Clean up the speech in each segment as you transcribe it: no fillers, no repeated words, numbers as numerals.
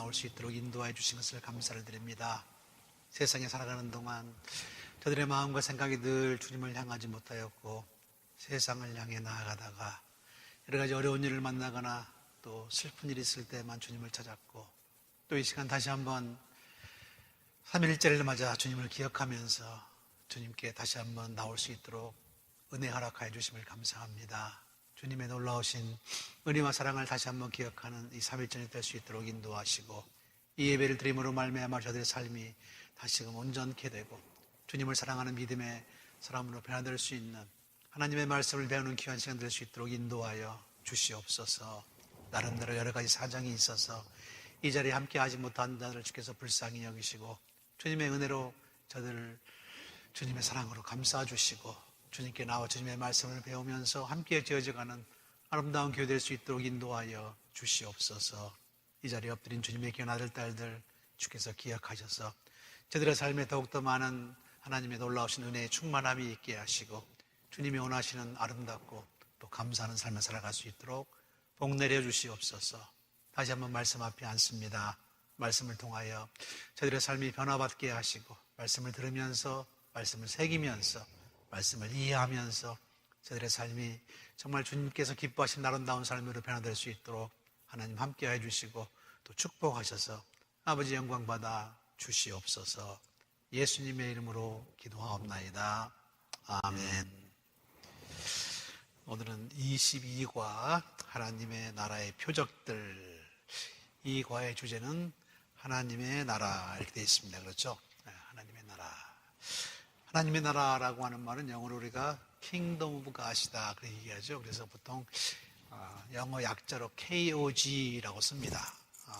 나올 수 있도록 인도해 주신 것을 감사를 드립니다. 세상에 살아가는 동안 저들의 마음과 생각이 늘 주님을 향하지 못하였고 세상을 향해 나아가다가 여러 가지 어려운 일을 만나거나 또 슬픈 일이 있을 때만 주님을 찾았고, 또 이 시간 다시 한번 3일째를 맞아 주님을 기억하면서 주님께 다시 한번 나올 수 있도록 은혜 허락하여 주심을 감사합니다. 주님의 놀라우신 은혜와 사랑을 다시 한번 기억하는 이 3일전이 될 수 있도록 인도하시고, 이 예배를 드림으로 말미암아 저들의 삶이 다시금 온전케 되고 주님을 사랑하는 믿음의 사람으로 변화될 수 있는 하나님의 말씀을 배우는 귀한 시간 될 수 있도록 인도하여 주시옵소서. 나름대로 여러 가지 사정이 있어서 이 자리에 함께 하지 못한 자들을 주께서 불쌍히 여기시고 주님의 은혜로 저들을 주님의 사랑으로 감싸주시고 주님께 나와 주님의 말씀을 배우면서 함께 지어져가는 아름다운 교회 될 수 있도록 인도하여 주시옵소서. 이 자리에 엎드린 주님의 귀한 아들 딸들 주께서 기억하셔서 저들의 삶에 더욱더 많은 하나님의 놀라우신 은혜의 충만함이 있게 하시고 주님이 원하시는 아름답고 또 감사하는 삶을 살아갈 수 있도록 복 내려 주시옵소서. 다시 한번 말씀 앞에 앉습니다. 말씀을 통하여 저들의 삶이 변화받게 하시고 말씀을 들으면서 말씀을 새기면서 말씀을 이해하면서 저들의 삶이 정말 주님께서 기뻐하신 아름다운 삶으로 변화될 수 있도록 하나님 함께해 주시고 또 축복하셔서 아버지 영광 받아 주시옵소서. 예수님의 이름으로 기도하옵나이다. 아멘. 오늘은 22과 하나님의 나라의 표적들, 이 과의 주제는 하나님의 나라 이렇게 되어 있습니다. 그렇죠? 하나님의 나라. 하나님의 나라라고 하는 말은 영어로 우리가 Kingdom of God이다 그렇게 얘기하죠. 그래서 보통 영어 약자로 KOG라고 씁니다.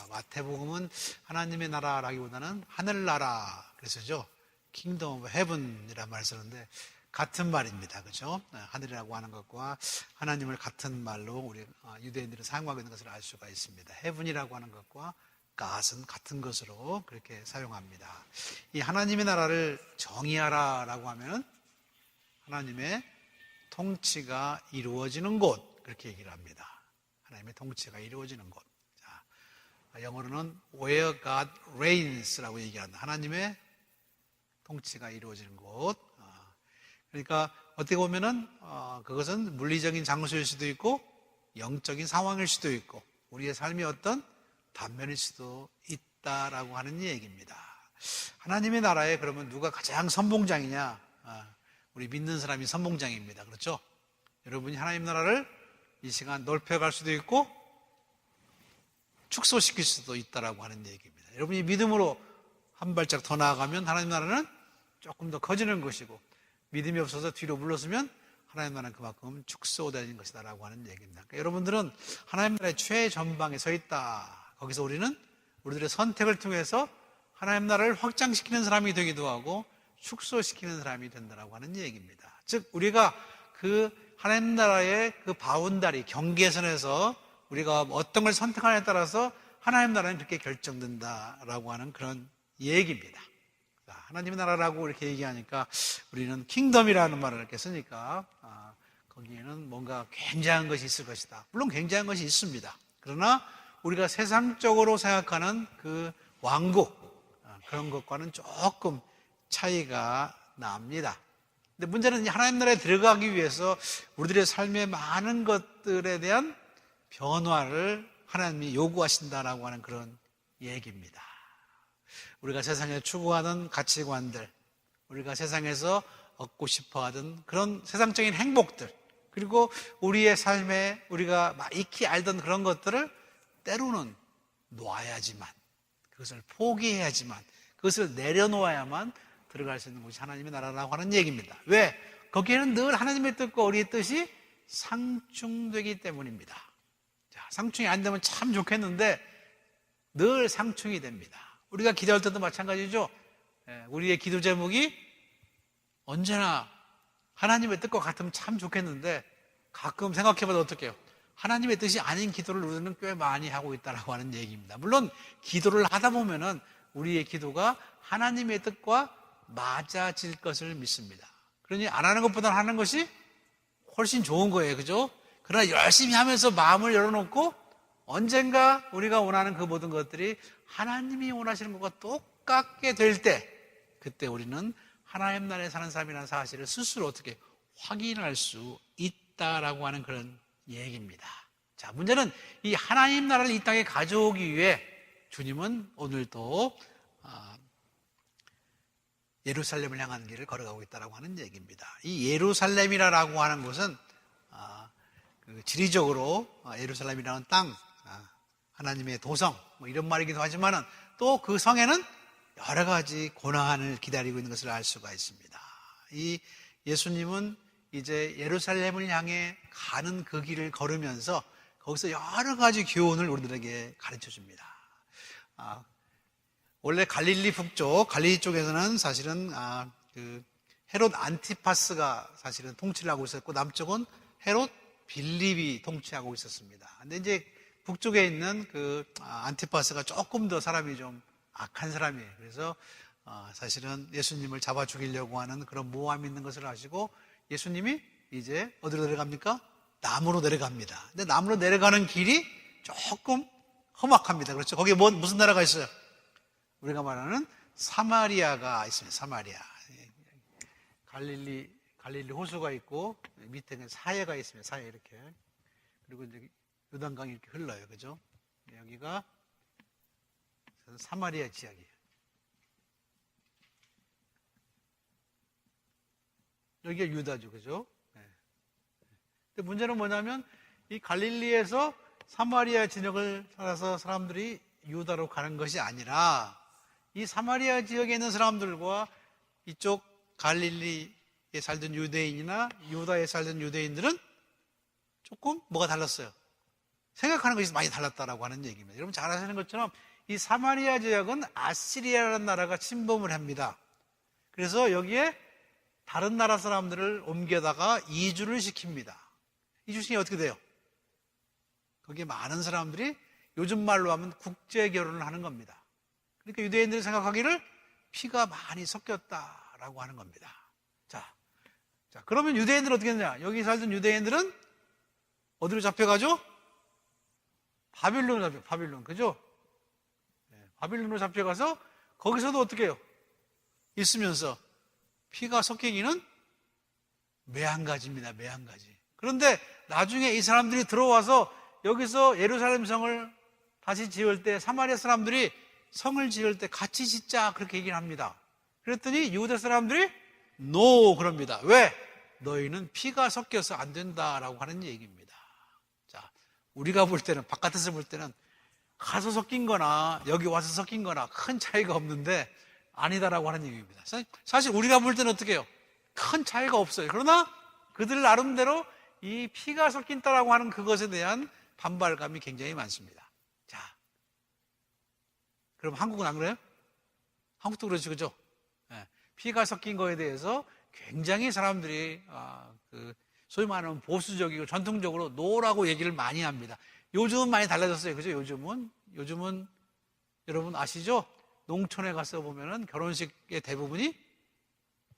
마태복음은 하나님의 나라라기보다는 하늘나라 그래서죠. Kingdom of Heaven이라는 말을 쓰는데 같은 말입니다. 그렇죠? 하늘이라고 하는 것과 하나님을 같은 말로 우리 유대인들은 사용하고 있는 것을 알 수가 있습니다. Heaven이라고 하는 것과 God은 같은 것으로 그렇게 사용합니다. 이 하나님의 나라를 정의하라라고 하면 하나님의 통치가 이루어지는 곳 그렇게 얘기를 합니다. 하나님의 통치가 이루어지는 곳. 자, 영어로는 Where God Reigns라고 얘기한다. 하나님의 통치가 이루어지는 곳. 그러니까 어떻게 보면은 그것은 물리적인 장소일 수도 있고 영적인 상황일 수도 있고 우리의 삶의 어떤 단면일 수도 있다라고 하는 얘기입니다. 하나님의 나라에 그러면 누가 가장 선봉장이냐? 우리 믿는 사람이 선봉장입니다. 그렇죠? 여러분이 하나님 나라를 이 시간 넓혀갈 수도 있고 축소시킬 수도 있다라고 하는 얘기입니다. 여러분이 믿음으로 한 발짝 더 나아가면 하나님 나라는 조금 더 커지는 것이고 믿음이 없어서 뒤로 물러서면 하나님 나라는 그만큼 축소되는 것이다라고 하는 얘기입니다. 그러니까 여러분들은 하나님 나라의 최전방에 서 있다. 거기서 우리는 우리들의 선택을 통해서 하나님 나라를 확장시키는 사람이 되기도 하고 축소시키는 사람이 된다라고 하는 얘기입니다. 즉 우리가 그 하나님 나라의 그 바운다리 경계선에서 우리가 어떤 걸 선택하느냐에 따라서 하나님 나라는 그렇게 결정된다라고 하는 그런 얘기입니다. 하나님의 나라라고 이렇게 얘기하니까 우리는 킹덤이라는 말을 이렇게 쓰니까 거기에는 뭔가 굉장한 것이 있을 것이다. 물론 굉장한 것이 있습니다. 그러나 우리가 세상적으로 생각하는 그 왕국 그런 것과는 조금 차이가 납니다. 근데 문제는 하나님 나라에 들어가기 위해서 우리들의 삶의 많은 것들에 대한 변화를 하나님이 요구하신다라고 하는 그런 얘기입니다. 우리가 세상에 추구하는 가치관들, 우리가 세상에서 얻고 싶어 하던 그런 세상적인 행복들, 그리고 우리의 삶에 우리가 익히 알던 그런 것들을 때로는 놓아야지만, 그것을 포기해야지만, 그것을 내려놓아야만 들어갈 수 있는 곳이 하나님의 나라라고 하는 얘기입니다. 왜? 거기에는 늘 하나님의 뜻과 우리의 뜻이 상충되기 때문입니다. 자, 상충이 안 되면 참 좋겠는데 늘 상충이 됩니다. 우리가 기도할 때도 마찬가지죠. 우리의 기도 제목이 언제나 하나님의 뜻과 같으면 참 좋겠는데 가끔 생각해봐도 어떡해요? 하나님의 뜻이 아닌 기도를 우리는 꽤 많이 하고 있다고 하는 얘기입니다. 물론 기도를 하다 보면은 우리의 기도가 하나님의 뜻과 맞아질 것을 믿습니다. 그러니 안 하는 것보다는 하는 것이 훨씬 좋은 거예요. 그죠? 그러나 열심히 하면서 마음을 열어놓고 언젠가 우리가 원하는 그 모든 것들이 하나님이 원하시는 것과 똑같게 될 때, 그때 우리는 하나님 나라에 사는 사람이라는 사실을 스스로 어떻게 확인할 수 있다라고 하는 그런 얘기입니다. 자, 문제는 이 하나님 나라를 이 땅에 가져오기 위해 주님은 오늘도 예루살렘을 향한 길을 걸어가고 있다고 하는 얘기입니다. 이 예루살렘이라고 하는 곳은 지리적으로 예루살렘이라는 땅, 하나님의 도성 뭐 이런 말이기도 하지만 또 그 성에는 여러 가지 고난을 기다리고 있는 것을 알 수가 있습니다. 이 예수님은 이제 예루살렘을 향해 가는 그 길을 걸으면서 거기서 여러 가지 교훈을 우리들에게 가르쳐 줍니다. 원래 갈릴리 북쪽, 갈릴리 쪽에서는 사실은 그 헤롯 안티파스가 사실은 통치를 하고 있었고, 남쪽은 헤롯 빌립이 통치하고 있었습니다. 근데 이제 북쪽에 있는 그 안티파스가 조금 더 사람이 좀 악한 사람이에요. 그래서 사실은 예수님을 잡아 죽이려고 하는 그런 모함이 있는 것을 아시고 예수님이 이제 어디로 내려갑니까? 남으로 내려갑니다. 근데 남으로 내려가는 길이 조금 험악합니다. 그렇죠? 거기에 무슨 나라가 있어요? 우리가 말하는 사마리아가 있습니다. 사마리아. 갈릴리 호수가 있고 밑에는 사해가 있습니다. 사해 이렇게. 그리고 이제 요단강이 이렇게 흘러요. 그죠? 여기가 사마리아 지역이에요. 여기가 유다죠. 그죠? 네. 근데 문제는 뭐냐면 이 갈릴리에서 사마리아 진영을 따라서 사람들이 유다로 가는 것이 아니라 이 사마리아 지역에 있는 사람들과 이쪽 갈릴리에 살던 유대인이나 유다에 살던 유대인들은 조금 뭐가 달랐어요? 생각하는 것이 많이 달랐다라고 하는 얘기입니다. 여러분 잘 아시는 것처럼 이 사마리아 지역은 아시리아라는 나라가 침범을 합니다. 그래서 여기에 다른 나라 사람들을 옮겨다가 이주를 시킵니다. 이주시키면 어떻게 돼요? 거기에 많은 사람들이 요즘 말로 하면 국제 결혼을 하는 겁니다. 그러니까 유대인들이 생각하기를 피가 많이 섞였다라고 하는 겁니다. 자, 그러면 유대인들은 어떻게 했냐? 여기 살던 유대인들은 어디로 잡혀가죠? 바빌론, 그죠? 네, 바빌론으로 잡혀가서 거기서도 어떻게 해요? 있으면서 피가 섞이기는 매한가지입니다. 매한가지. 그런데 나중에 이 사람들이 들어와서 여기서 예루살렘 성을 다시 지을 때 사마리아 사람들이 성을 지을 때 같이 짓자 그렇게 얘기를 합니다. 그랬더니 유대 사람들이 노 그럽니다. 왜? 너희는 피가 섞여서 안 된다라고 하는 얘기입니다. 자, 우리가 볼 때는 바깥에서 볼 때는 가서 섞인 거나 여기 와서 섞인 거나 큰 차이가 없는데 아니다라고 하는 얘기입니다. 사실 우리가 볼 때는 어떻게 해요? 큰 차이가 없어요. 그러나 그들 나름대로 이 피가 섞인다라고 하는 그것에 대한 반발감이 굉장히 많습니다. 자, 그럼 한국은 안 그래요? 한국도 그렇죠, 그죠? 네, 피가 섞인 거에 대해서 굉장히 사람들이 소위 말하는 보수적이고 전통적으로 노라고 얘기를 많이 합니다. 요즘은 많이 달라졌어요, 그죠? 요즘은 여러분 아시죠? 농촌에 가서 보면은 결혼식의 대부분이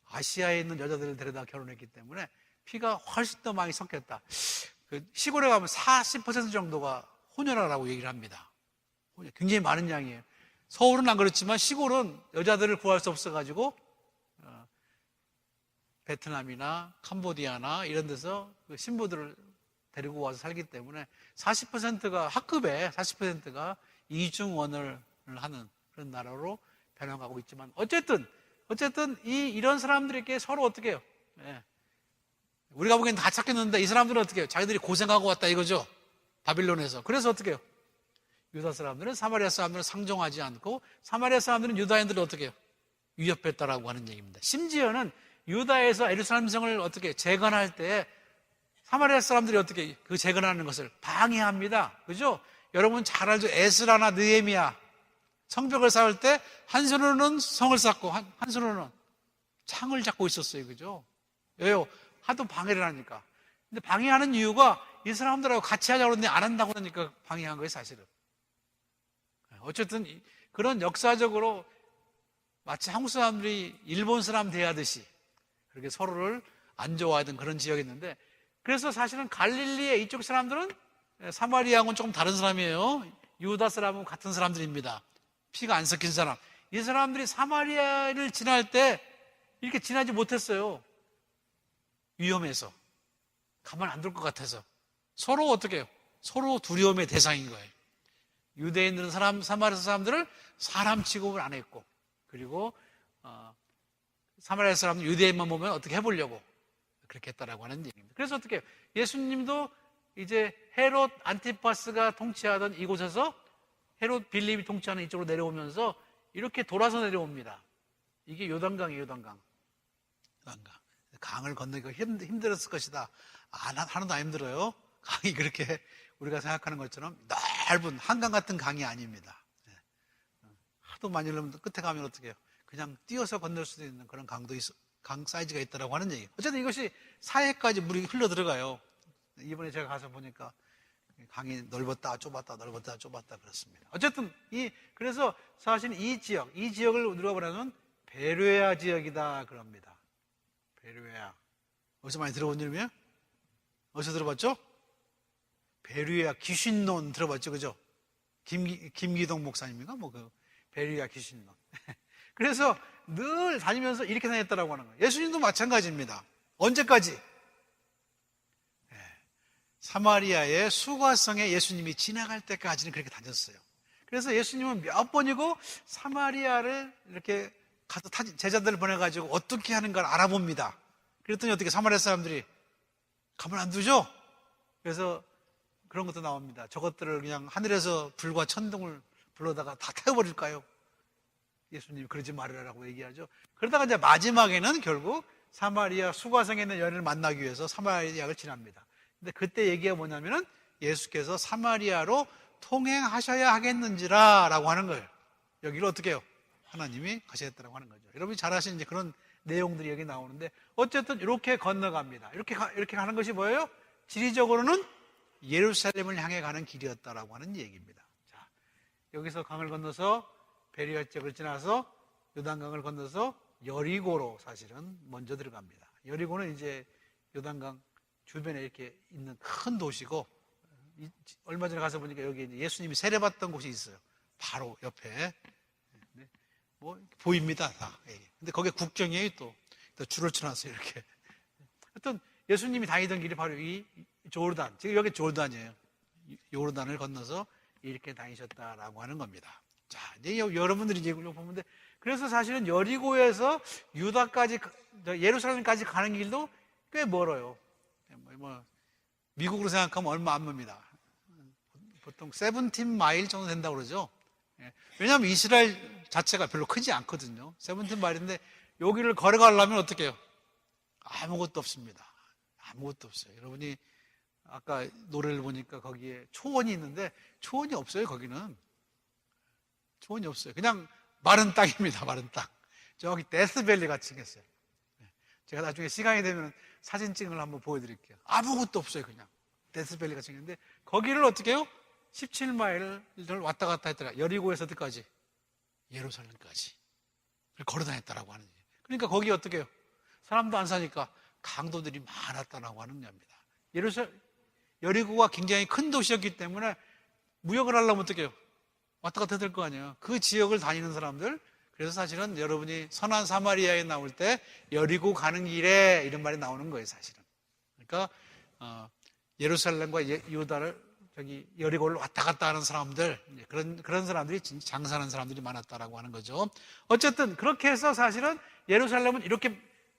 아시아에 있는 여자들을 데려다 결혼했기 때문에 피가 훨씬 더 많이 섞였다. 시골에 가면 40% 정도가 혼혈아라고 얘기를 합니다. 굉장히 많은 양이에요. 서울은 안 그렇지만 시골은 여자들을 구할 수 없어가지고 베트남이나 캄보디아나 이런 데서 그 신부들을 데리고 와서 살기 때문에 40%가 학급에 40%가 이중언어를 하는 그런 나라로 변해가고 있지만 어쨌든 이런 사람들에게 서로 어떻게 해요? 네. 우리가 보기엔 다 착했는데 이 사람들은 어떻게 해요? 자기들이 고생하고 왔다 이거죠. 바빌론에서. 그래서 어떻게 해요? 유다 사람들은 사마리아 사람들을 상종하지 않고 사마리아 사람들은 유다인들을 어떻게 해요? 위협했다라고 하는 얘기입니다. 심지어는 유다에서 예루살렘 성을 어떻게 재건할 때 사마리아 사람들이 어떻게 그 재건하는 것을 방해합니다. 그죠? 여러분 잘 알죠? 에스라나 느헤미야 성벽을 쌓을 때 한 손으로는 성을 쌓고 한 손으로는 창을 잡고 있었어요. 그죠? 왜요? 하도 방해를 하니까. 근데 방해하는 이유가 이 사람들하고 같이 하자고 그러는데 안 한다고 하니까 방해한 거예요, 사실은. 어쨌든 그런 역사적으로 마치 한국 사람들이 일본 사람 대하듯이 그렇게 서로를 안 좋아하던 그런 지역이 있는데 그래서 사실은 갈릴리의 이쪽 사람들은 사마리아하고는 조금 다른 사람이에요. 유다 사람은 같은 사람들입니다. 피가 안 섞인 사람. 이 사람들이 사마리아를 지날 때 이렇게 지나지 못했어요. 위험해서. 가만 안 둘 것 같아서. 서로 어떻게 해요? 서로 두려움의 대상인 거예요. 유대인들은 사마리아 사람들을 사람 취급을 안 했고, 그리고 사마리아 사람들 유대인만 보면 어떻게 해보려고 그렇게 했다라고 하는 얘기입니다. 그래서 어떻게 해요? 예수님도 이제 헤롯 안티파스가 통치하던 이곳에서 헤롯 빌립이 통치하는 이쪽으로 내려오면서 이렇게 돌아서 내려옵니다. 이게 요단강이에요, 요단강. 강을 건너기가 힘들었을 것이다. 하나도 안 힘들어요. 강이 그렇게 우리가 생각하는 것처럼 넓은 한강 같은 강이 아닙니다. 하도 많이 흘러면 끝에 가면 어떻게 해요? 그냥 뛰어서 건널 수도 있는 그런 강 사이즈가 있다고 하는 얘기예요. 어쨌든 이것이 사해까지 물이 흘러 들어가요. 이번에 제가 가서 보니까 강이 넓었다 좁았다 넓었다 좁았다 그렇습니다. 어쨌든 그래서 사실 이 지역을 우리가 말하는 베르야 지역이다 그럽니다. 베르야. 어디서 많이 들어본 이름이에요? 어디서 들어봤죠? 베르야 귀신론 들어봤죠, 그죠? 김기동 목사님인가 베르야 귀신론. 그래서 늘 다니면서 이렇게 다녔다라고 하는 거예요. 예수님도 마찬가지입니다. 언제까지? 사마리아의 수가성에 예수님이 지나갈 때까지는 그렇게 다녔어요. 그래서 예수님은 몇 번이고 사마리아를 이렇게 가서 제자들을 보내가지고 어떻게 하는가를 알아봅니다. 그랬더니 어떻게 사마리아 사람들이 가만 안 두죠? 그래서 그런 것도 나옵니다. 저것들을 그냥 하늘에서 불과 천둥을 불러다가 다 태워버릴까요? 예수님이 그러지 말으라고 얘기하죠. 그러다가 이제 마지막에는 결국 사마리아 수가성에 있는 여인을 만나기 위해서 사마리아를 지납니다. 근데 그때 얘기가 뭐냐면은 예수께서 사마리아로 통행하셔야 하겠는지라 라고 하는 거예요. 여기를 어떻게 해요? 하나님이 가시겠다라고 하는 거죠. 여러분이 잘 아시는 이제 그런 내용들이 여기 나오는데 어쨌든 이렇게 건너갑니다. 이렇게 가는 것이 뭐예요? 지리적으로는 예루살렘을 향해 가는 길이었다라고 하는 얘기입니다. 자, 여기서 강을 건너서 베리아 지역을 지나서 요단강을 건너서 여리고로 사실은 먼저 들어갑니다. 여리고는 이제 요단강 주변에 이렇게 있는 큰 도시고, 얼마 전에 가서 보니까 여기 이제 예수님이 세례받던 곳이 있어요. 바로 옆에. 보입니다, 다. 근데 거기에 국경이에요, 또 줄을 쳐놨어요, 이렇게. 하여튼, 예수님이 다니던 길이 바로 이 조르단, 지금 여기 조르단이에요. 요르단을 건너서 이렇게 다니셨다라고 하는 겁니다. 자, 이제 여러분들이 이제 이걸 보는데, 그래서 사실은 여리고에서 유다까지, 예루살렘까지 가는 길도 꽤 멀어요. 미국으로 생각하면 얼마 안 멉니다. 보통 17마일 정도 된다고 그러죠. 왜냐하면 이스라엘 자체가 별로 크지 않거든요. 17마일인데 여기를 걸어가려면 어떻게 해요? 아무것도 없습니다. 아무것도 없어요. 여러분이 아까 노래를 보니까 거기에 초원이 있는데 초원이 없어요. 거기는 초원이 없어요. 그냥 마른 땅입니다. 마른 땅. 저기 데스밸리 같이 생겼어요. 제가 나중에 시간이 되면 사진 찍은 걸 한번 보여드릴게요. 아무것도 없어요. 그냥 데스밸리 같이 생겼는데 거기를 어떻게 해요? 17마일을 왔다 갔다 했더라. 여리고에서 어디까지? 예루살렘까지 걸어 다녔다라고 하는 얘기예요. 그러니까 거기 어떻게 해요? 사람도 안 사니까 강도들이 많았다라고 하는 겁니다. 여리고가 굉장히 큰 도시였기 때문에 무역을 하려면 어떻게 해요? 왔다 갔다 될 거 아니에요. 그 지역을 다니는 사람들. 그래서 사실은 여러분이 선한 사마리아에 나올 때 여리고 가는 길에 이런 말이 나오는 거예요, 사실은. 그러니까 예루살렘과 유다를 여리고를 왔다 갔다 하는 사람들, 그런 사람들이 장사하는 사람들이 많았다라고 하는 거죠. 어쨌든 그렇게 해서 사실은 예루살렘은 이렇게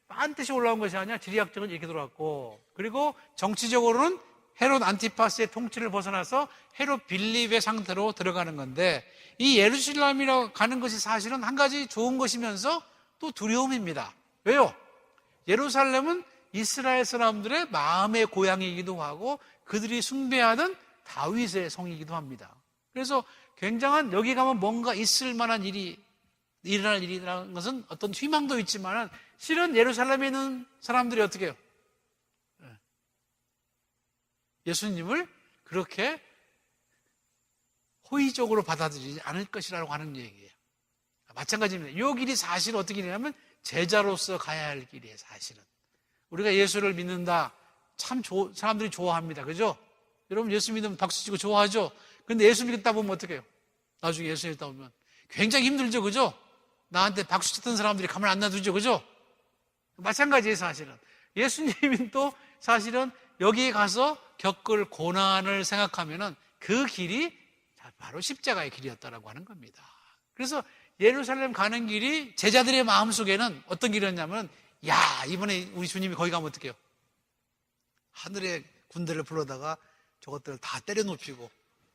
반드시 올라온 것이 아니라 지리학적으로 이렇게 돌아왔고, 그리고 정치적으로는 헤롯 안티파스의 통치를 벗어나서 헤롯 빌립의 상태로 들어가는 건데, 이 예루살렘이라고 가는 것이 사실은 한 가지 좋은 것이면서 또 두려움입니다. 왜요? 예루살렘은 이스라엘 사람들의 마음의 고향이기도 하고 그들이 숭배하는 다윗의 성이기도 합니다. 그래서 굉장한, 여기 가면 뭔가 있을 만한 일어날 일이라는 것은 어떤 희망도 있지만 실은 예루살렘에 있는 사람들이 어떻게 해요? 예수님을 그렇게 호의적으로 받아들이지 않을 것이라고 하는 얘기예요. 마찬가지입니다. 이 길이 사실 어떤 길이냐면 제자로서 가야 할 길이에요, 사실은. 우리가 예수를 믿는다. 참 사람들이 좋아합니다. 그죠? 여러분 예수 믿으면 박수 치고 좋아하죠? 근데 예수 믿다 보면 어떻게 해요? 나중에 예수 믿다 보면 굉장히 힘들죠, 그죠? 나한테 박수 쳤던 사람들이 가만 안 놔두죠, 그죠? 마찬가지예요, 사실은. 예수님은 또 사실은 여기에 가서 겪을 고난을 생각하면은 그 길이 바로 십자가의 길이었다라고 하는 겁니다. 그래서 예루살렘 가는 길이 제자들의 마음속에는 어떤 길이었냐면, 야, 이번에 우리 주님이 거기 가면 어떡해요? 하늘의 군대를 불러다가 저것들을 다 때려눕히고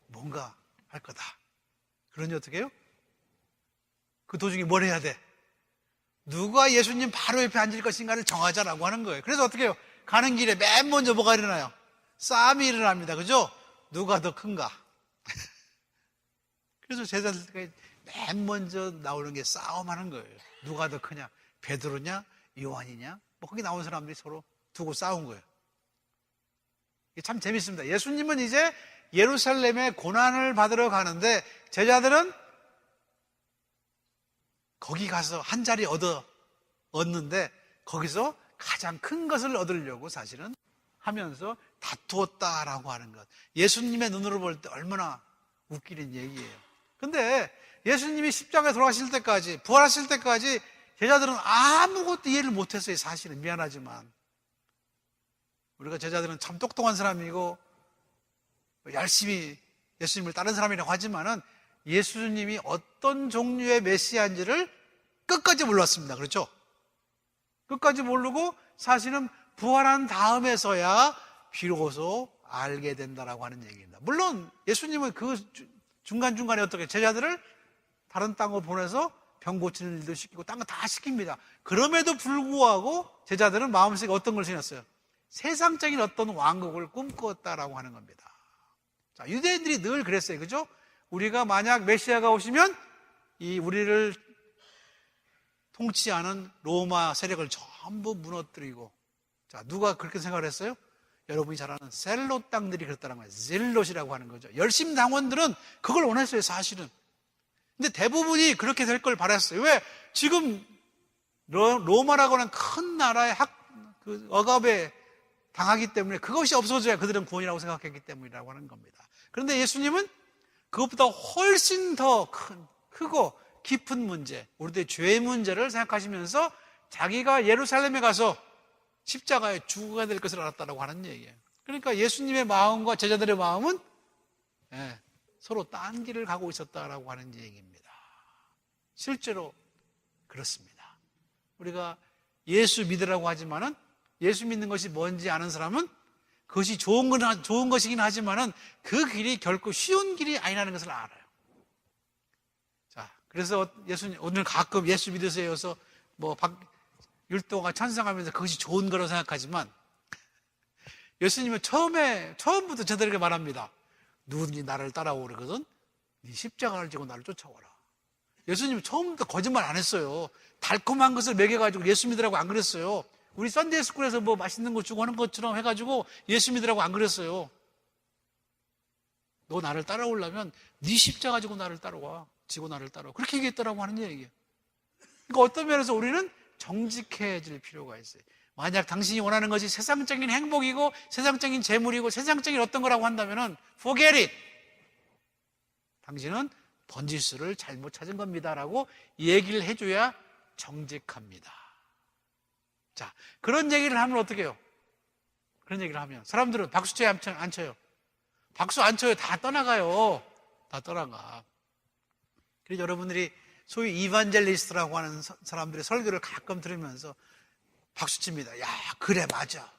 뭔가 할 거다. 그러니 어떻게 해요? 그 도중에 뭘 해야 돼? 누가 예수님 바로 옆에 앉을 것인가를 정하자라고 하는 거예요. 그래서 어떻게 해요? 가는 길에 맨 먼저 뭐가 일어나요? 싸움이 일어납니다. 그죠? 누가 더 큰가? 그래서 제자들 맨 먼저 나오는 게 싸움하는 거예요. 누가 더 크냐? 베드로냐? 요한이냐? 뭐 거기 나온 사람들이 서로 두고 싸운 거예요. 이게 참 재밌습니다. 예수님은 이제 예루살렘에 고난을 받으러 가는데 제자들은 거기 가서 한 자리 얻는데 거기서 가장 큰 것을 얻으려고 사실은 하면서 다투었다라고 하는 것. 예수님의 눈으로 볼 때 얼마나 웃기는 얘기예요. 근데 예수님이 십자가에 돌아가실 때까지, 부활하실 때까지 제자들은 아무것도 이해를 못했어요. 사실은 미안하지만 우리가 제자들은 참 똑똑한 사람이고 열심히 예수님을 따른 사람이라고 하지만은 예수님이 어떤 종류의 메시아인지를 끝까지 몰랐습니다. 그렇죠? 끝까지 모르고 사실은 부활한 다음에서야 비로소 알게 된다라고 하는 얘기입니다. 물론 예수님은 그 중간중간에 어떻게 제자들을 다른 땅으로 보내서 병 고치는 일도 시키고 딴 거 다 시킵니다. 그럼에도 불구하고 제자들은 마음속에 어떤 걸 신었어요? 세상적인 어떤 왕국을 꿈꾸었다라고 하는 겁니다. 자, 유대인들이 늘 그랬어요. 그죠? 우리가 만약 메시아가 오시면 이 우리를 통치하는 로마 세력을 전부 무너뜨리고, 자, 누가 그렇게 생각을 했어요? 여러분이 잘 아는 셀롯 땅들이 그랬다는 거예요. 젤롯이라고 하는 거죠. 열심 당원들은 그걸 원했어요, 사실은. 근데 대부분이 그렇게 될 걸 바랐어요. 왜? 지금 로마라고 하는 큰 나라의 억압에 당하기 때문에 그것이 없어져야 그들은 구원이라고 생각했기 때문이라고 하는 겁니다. 그런데 예수님은 그것보다 훨씬 더 크고 깊은 문제, 우리들의 죄의 문제를 생각하시면서 자기가 예루살렘에 가서 십자가에 죽어야 될 것을 알았다고 하는 얘기예요. 그러니까 예수님의 마음과 제자들의 마음은 서로 딴 길을 가고 있었다라고 하는 얘기입니다. 실제로 그렇습니다. 우리가 예수 믿으라고 하지만은 예수 믿는 것이 뭔지 아는 사람은 그것이 좋은 것이긴 하지만은 그 길이 결코 쉬운 길이 아니라는 것을 알아요. 자, 그래서 예수님 오늘 가끔 예수 믿으세요 해서 뭐 율도가 찬성하면서 그것이 좋은 거라고 생각하지만 예수님은 처음부터 저들에게 말합니다. 누구든지 나를 따라오거든 네 십자가를 지고 나를 쫓아오라. 예수님은 처음부터 거짓말 안 했어요. 달콤한 것을 먹여가지고 예수 믿으라고 안 그랬어요. 우리 썬데이 스쿨에서 뭐 맛있는 거 주고 하는 것처럼 해가지고 예수 믿으라고 안 그랬어요. 너 나를 따라오려면 네 십자가 지고 나를 따라와. 지고 나를 따라와. 그렇게 얘기했더라고 하는 얘기예요. 그러니까 어떤 면에서 우리는 정직해질 필요가 있어요. 만약 당신이 원하는 것이 세상적인 행복이고 세상적인 재물이고 세상적인 어떤 거라고 한다면은 forget it. 당신은 번지수를 잘못 찾은 겁니다라고 얘기를 해줘야 정직합니다. 자, 그런 얘기를 하면 어떻게 해요? 그런 얘기를 하면 사람들은 박수 쳐요, 안 쳐요? 박수 안 쳐요. 다 떠나가요. 다 떠나가. 그래서 여러분들이 소위 이반젤리스트라고 하는 사람들의 설교를 가끔 들으면서 박수 칩니다. 야, 그래, 맞아.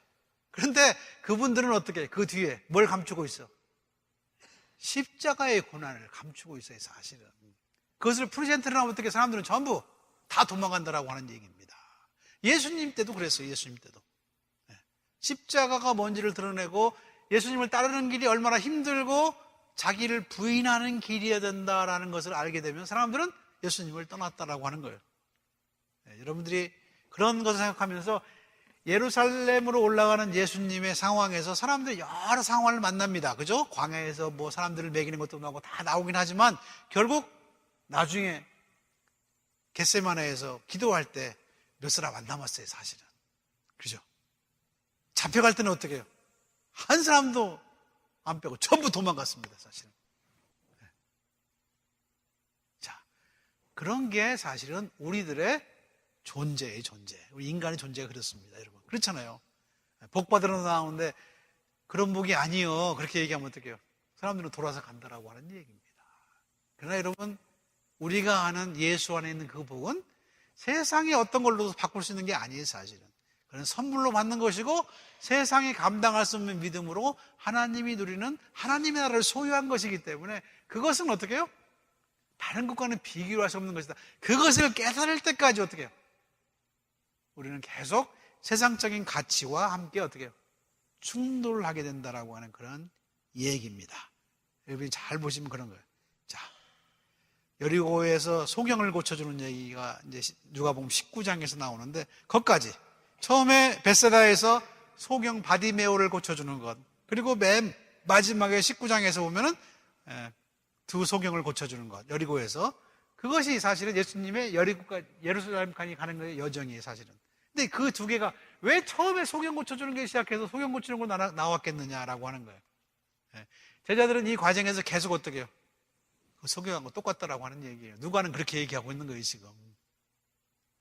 그런데 그분들은 어떻게 해? 그 뒤에 뭘 감추고 있어? 십자가의 고난을 감추고 있어요, 사실은. 그것을 프레젠트를 하면 어떻게 사람들은 전부 다 도망간다라고 하는 얘기입니다. 예수님 때도 그랬어요, 예수님 때도. 십자가가 뭔지를 드러내고 예수님을 따르는 길이 얼마나 힘들고 자기를 부인하는 길이어야 된다라는 것을 알게 되면 사람들은 예수님을 떠났다라고 하는 거예요. 여러분들이 그런 것을 생각하면서 예루살렘으로 올라가는 예수님의 상황에서 사람들이 여러 상황을 만납니다. 그죠? 광야에서 뭐 사람들을 먹이는 것도 나오고 다 나오긴 하지만 결국 나중에 겟세마네에서 기도할 때 몇 사람 안 남았어요, 사실은. 그죠? 잡혀갈 때는 어떻게 해요? 한 사람도 안 빼고 전부 도망갔습니다, 사실은. 자, 그런 게 사실은 우리들의 존재예요, 존재. 우리 인간의 존재가 그렇습니다, 여러분. 그렇잖아요. 복 받으러 나오는데 그런 복이 아니요, 그렇게 얘기하면 어떡해요? 사람들은 돌아서 간다라고 하는 얘기입니다. 그러나 여러분, 우리가 아는 예수 안에 있는 그 복은 세상의 어떤 걸로도 바꿀 수 있는 게 아니에요, 사실은. 그건 선물로 받는 것이고 세상이 감당할 수 없는 믿음으로 하나님이 누리는 하나님의 나라를 소유한 것이기 때문에 그것은 어떻게 해요? 다른 것과는 비교할 수 없는 것이다. 그것을 깨달을 때까지 어떻게 해요? 우리는 계속 세상적인 가치와 함께 어떻게 해요? 충돌을 하게 된다라고 하는 그런 얘기입니다. 여러분이 잘 보시면 그런 거예요. 자, 여리고에서 소경을 고쳐주는 얘기가 이제 누가복음 19장에서 나오는데, 거기까지 처음에 벳세다에서 소경 바디메오를 고쳐주는 것, 그리고 맨 마지막에 19장에서 보면은 두 소경을 고쳐주는 것, 여리고에서, 그것이 사실은 예수님의 예루살렘까지 가는 거의 여정이에요, 사실은. 근데 그 두 개가 왜 처음에 소경 고쳐주는 게 시작해서 소경 고치는 거 나왔겠느냐라고 하는 거예요. 제자들은 이 과정에서 계속 어떻게 해요? 그 소경하고 똑같다라고 하는 얘기예요. 누가는 그렇게 얘기하고 있는 거예요, 지금.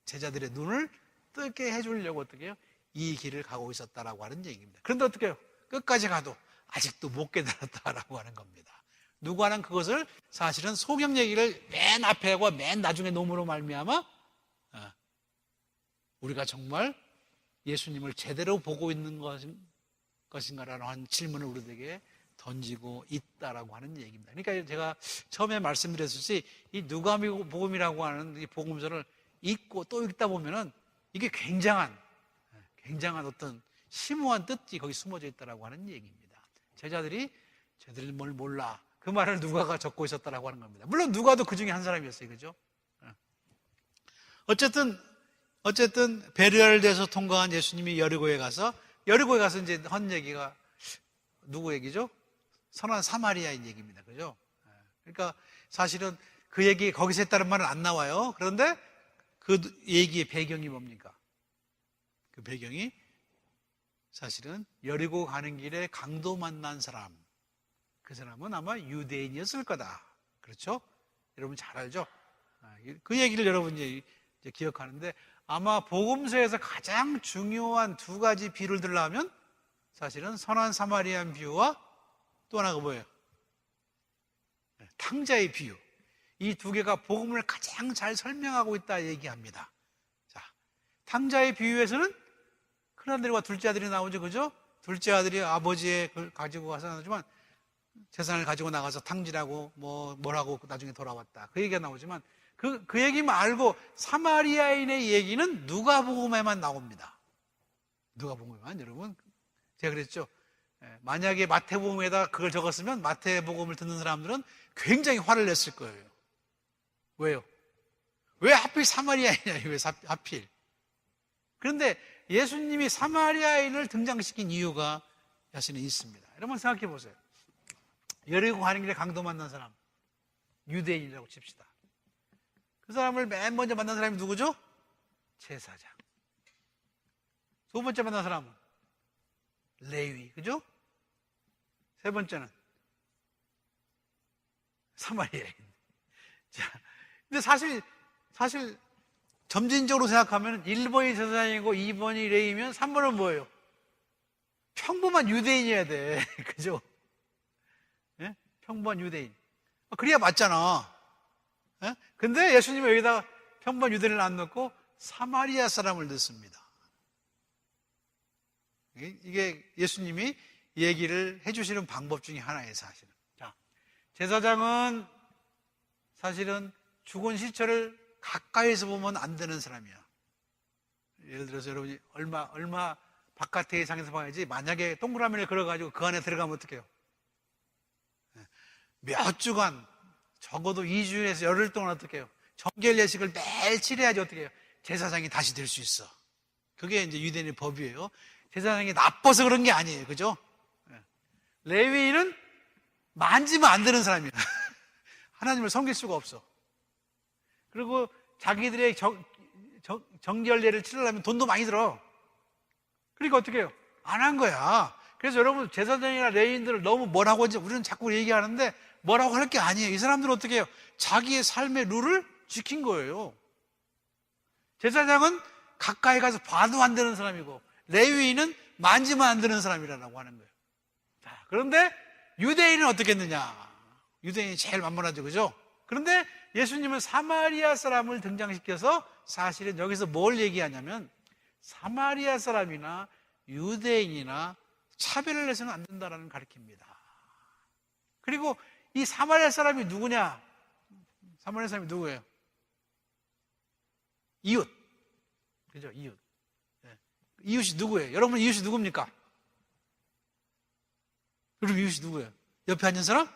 제자들의 눈을 뜨게 해주려고 어떻게 해요? 이 길을 가고 있었다라고 하는 얘기입니다. 그런데 어떻게 해요? 끝까지 가도 아직도 못 깨달았다라고 하는 겁니다. 누가는 그것을 사실은 소경 얘기를 맨 앞에 하고 맨 나중에 놓음으로 말미암아 우리가 정말 예수님을 제대로 보고 있는 것인가라는 한 질문을 우리에게 던지고 있다라고 하는 얘기입니다. 그러니까 제가 처음에 말씀드렸듯이 이 누가복음이라고 하는 이 복음서를 읽고 또 읽다 보면은 이게 굉장한 어떤 심오한 뜻이 거기 숨어져 있다라고 하는 얘기입니다. 제자들이 뭘 몰라, 그 말을 누가가 적고 있었다라고 하는 겁니다. 물론 누가도 그 중에 한 사람이었어요, 그죠? 어쨌든 베르야를 통과한 예수님이 여리고에 가서 이제 한 얘기가 누구 얘기죠? 선한 사마리아인 얘기입니다, 그죠? 그러니까 사실은 그 얘기 거기서 했다는 말은 안 나와요. 그런데 그 얘기의 배경이 뭡니까? 그 배경이 사실은 여리고 가는 길에 강도 만난 사람, 그 사람은 아마 유대인이었을 거다. 그렇죠? 여러분 잘 알죠? 그 얘기를 여러분이 이제 기억하는데, 아마 복음서에서 가장 중요한 두 가지 비유를 들려면 사실은 선한 사마리안 비유와 또 하나가 뭐예요? 탕자의 비유. 이 두 개가 복음을 가장 잘 설명하고 있다 얘기합니다. 자, 탕자의 비유에서는 큰아들과 둘째 아들이 나오죠, 그죠? 둘째 아들이 아버지의 걸 가지고 가서 나오지만 재산을 가지고 나가서 탕진하고 뭐라고 나중에 돌아왔다, 그 얘기가 나오지만 그 얘기 말고 사마리아인의 얘기는 누가복음에만 나옵니다. 누가복음에만. 여러분, 제가 그랬죠, 만약에 마태복음에다 그걸 적었으면 마태복음을 듣는 사람들은 굉장히 화를 냈을 거예요. 왜요? 왜 하필 사마리아인이냐, 왜 하필? 그런데 예수님이 사마리아인을 등장시킨 이유가 사실은 있습니다. 여러분 생각해 보세요. 여리고 가는 길에 강도 만난 사람, 유대인이라고 칩시다. 그 사람을 맨 먼저 만난 사람이 누구죠? 제사장. 두 번째 만난 사람은 레위, 그죠? 세 번째는 사마리아인. 자, 근데 사실 점진적으로 생각하면 1번이 제사장이고 2번이 레위면 3번은 뭐예요? 평범한 유대인이어야 돼. 그죠? 예? 평범한 유대인. 그래야 맞잖아. 예? 근데 예수님은 여기다가 평범한 유대인을 안 넣고 사마리아 사람을 넣습니다. 이게 예수님이 얘기를 해주시는 방법 중에 하나예요, 사실은. 자, 제사장은 사실은 죽은 시체를 가까이서 보면 안 되는 사람이야. 예를 들어서 여러분이 얼마 바깥의 세상에서 봐야지, 만약에 동그라미를 걸어가지고 그 안에 들어가면 어떡해요? 몇 주간, 적어도 2주에서 열흘 동안 어떡해요? 정결 예식을 매일 치러야지 어떻게 해요? 제사장이 다시 될 수 있어. 그게 이제 유대인의 법이에요. 제사장이 나빠서 그런 게 아니에요, 그죠? 레위인은 만지면 안 되는 사람이야. 하나님을 섬길 수가 없어. 그리고 자기들의 정결례를 치르려면 돈도 많이 들어. 그러니까 어떻게 해요? 안 한 거야. 그래서 여러분, 제사장이나 레위인들을 너무 뭐라고 하지, 우리는 자꾸 얘기하는데 뭐라고 할 게 아니에요. 이 사람들은 어떻게 해요? 자기의 삶의 룰을 지킨 거예요. 제사장은 가까이 가서 봐도 안 되는 사람이고, 레위인은 만지면 안 되는 사람이라고 하는 거예요. 자, 그런데 유대인은 어떻게 했느냐? 유대인이 제일 만만하죠, 그죠? 그런데 예수님은 사마리아 사람을 등장시켜서 사실은 여기서 뭘 얘기하냐면, 사마리아 사람이나 유대인이나 차별을 해서는 안 된다라는 가르칩니다. 그리고 이 사마리아 사람이 누구냐? 사마리아 사람이 누구예요? 이웃. 그죠? 이웃. 네. 이웃이 누구예요? 여러분, 이웃이 누굽니까? 여러분, 이웃이 누구예요? 옆에 앉은 사람?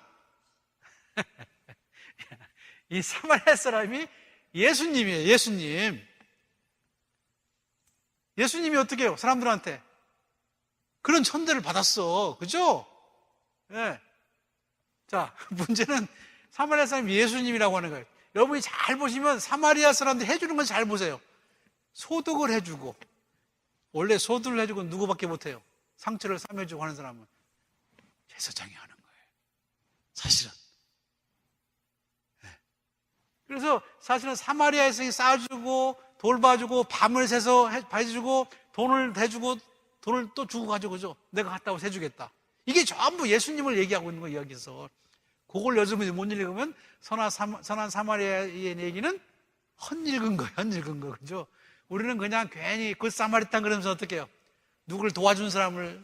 이 사마리아 사람이 예수님이에요. 예수님. 예수님이 어떻게 해요? 사람들한테 그런 천대를 받았어. 그죠? 네. 자, 문제는 사마리아 사람이 예수님이라고 하는 거예요. 여러분이 잘 보시면 사마리아 사람들 해주는 건 잘 보세요. 소득을 해주고, 원래 소득을 해주고 누구밖에 못해요? 상처를 싸매주고 하는 사람은 제사장이 하는 거예요. 사실은. 네. 그래서 사실은 사마리아에서 싸주고 돌봐주고 밤을 새서 해주고 돈을 대주고 돈을 또 주고 가지고, 그죠? 내가 갔다 와서 해주겠다. 이게 전부 예수님을 얘기하고 있는 거예요, 여기서. 그걸 여러분이 못 읽으면 선한 사마리아의 얘기는 헛읽은 거예요, 헛읽은 거, 그죠? 우리는 그냥 괜히 그 사마리탄 그러면서 어떻게 해요? 누구를 도와준 사람을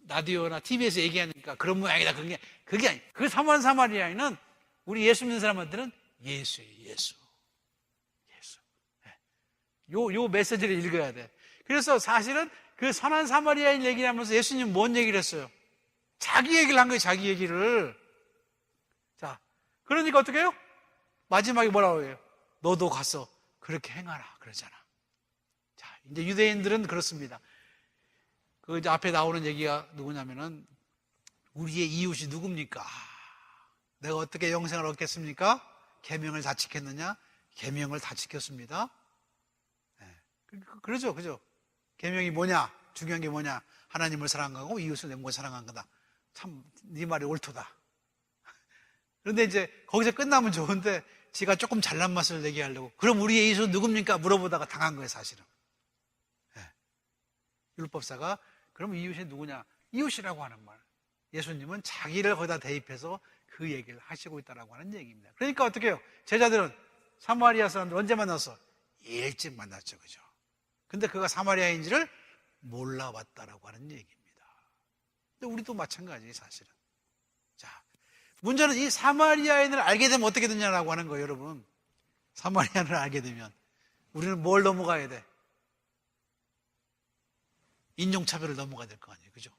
라디오나 TV에서 얘기하니까 그런 모양이다. 그게 아니에요. 그 선한 사마리아인은 우리 예수 믿는 사람한테는 예수예요, 예수. 예수. 요 메시지를 읽어야 돼. 그래서 사실은 그 선한 사마리아인 얘기를 하면서 예수님은 뭔 얘기를 했어요? 자기 얘기를 한 거예요, 자기 얘기를. 자, 그러니까 어떻게 해요? 마지막에 뭐라고 해요? 너도 가서 그렇게 행하라, 그러잖아. 자, 이제 유대인들은 그렇습니다. 그 이제 앞에 나오는 얘기가 누구냐면은, 우리의 이웃이 누굽니까? 내가 어떻게 영생을 얻겠습니까? 계명을 다 지켰느냐? 계명을 다 지켰습니다. 네. 그러죠, 그죠? 계명이 뭐냐? 중요한 게 뭐냐? 하나님을 사랑하고 이웃을 내 몸을 사랑한 거다. 참, 네 말이 옳도다. 그런데 이제 거기서 끝나면 좋은데 지가 조금 잘난 맛을 내게 하려고, 그럼 우리의 이웃은 누굽니까? 물어보다가 당한 거예요, 사실은. 네. 율법사가 그럼 이웃이 누구냐? 이웃이라고 하는 말. 예수님은 자기를 거기다 대입해서 그 얘기를 하시고 있다라고 하는 얘기입니다. 그러니까 어떻게 해요? 제자들은 사마리아 사람들 언제 만났어? 일찍 만났죠, 그죠? 근데 그가 사마리아인지를 몰라봤다라고 하는 얘기입니다. 근데 우리도 마찬가지예요, 사실은. 자, 문제는 이 사마리아인을 알게 되면 어떻게 되냐라고 하는 거예요, 여러분. 사마리아인을 알게 되면 우리는 뭘 넘어가야 돼? 인종차별을 넘어가야 될 거 아니에요, 그죠?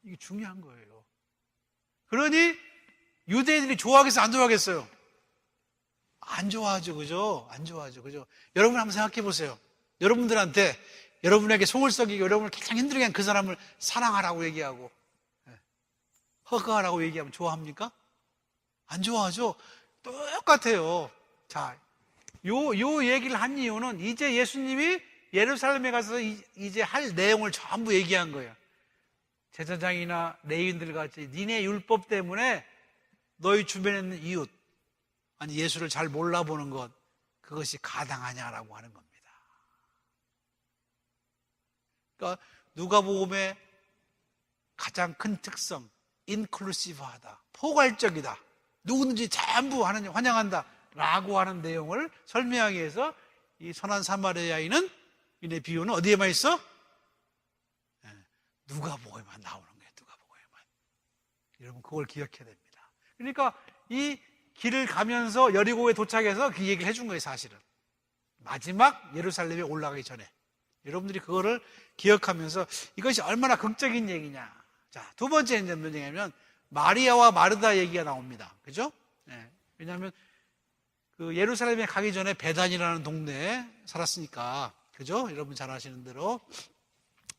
이게 중요한 거예요. 그러니 유대인들이 좋아하겠어요, 안 좋아하겠어요? 안 좋아하죠, 그죠? 안 좋아하죠, 그죠? 여러분 한번 생각해 보세요. 여러분들한테, 여러분에게 속을 썩이고 여러분을 가장 힘들게 한 그 사람을 사랑하라고 얘기하고 허가하라고 얘기하면 좋아합니까? 안 좋아하죠? 똑같아요. 자, 요 얘기를 한 이유는 이제 예수님이 예루살렘에 가서 이제 할 내용을 전부 얘기한 거예요. 제사장이나 레위인들 같이 니네 율법 때문에 너희 주변에 있는 이웃, 아니 예수를 잘 몰라보는 것, 그것이 가당하냐라고 하는 겁니다. 그러니까 누가복음의 가장 큰 특성, 인클루시브하다, 포괄적이다, 누구든지 전부 하나님 환영한다 라고 하는 내용을 설명하기 위해서 이 선한 사마리아인은 이네 비유는 어디에만 있어? 누가복음에만 나오는 거예요. 누가복음에만. 여러분 그걸 기억해야 됩니다. 그러니까 이 길을 가면서 여리고에 도착해서 그 얘기를 해준 거예요, 사실은. 마지막 예루살렘에 올라가기 전에. 여러분들이 그거를 기억하면서 이것이 얼마나 극적인 얘기냐. 자, 두 번째 이제 무슨 얘기냐면 마리아와 마르다 얘기가 나옵니다. 그죠? 네. 왜냐하면 그 예루살렘에 가기 전에 베단이라는 동네에 살았으니까. 그죠? 여러분 잘 아시는 대로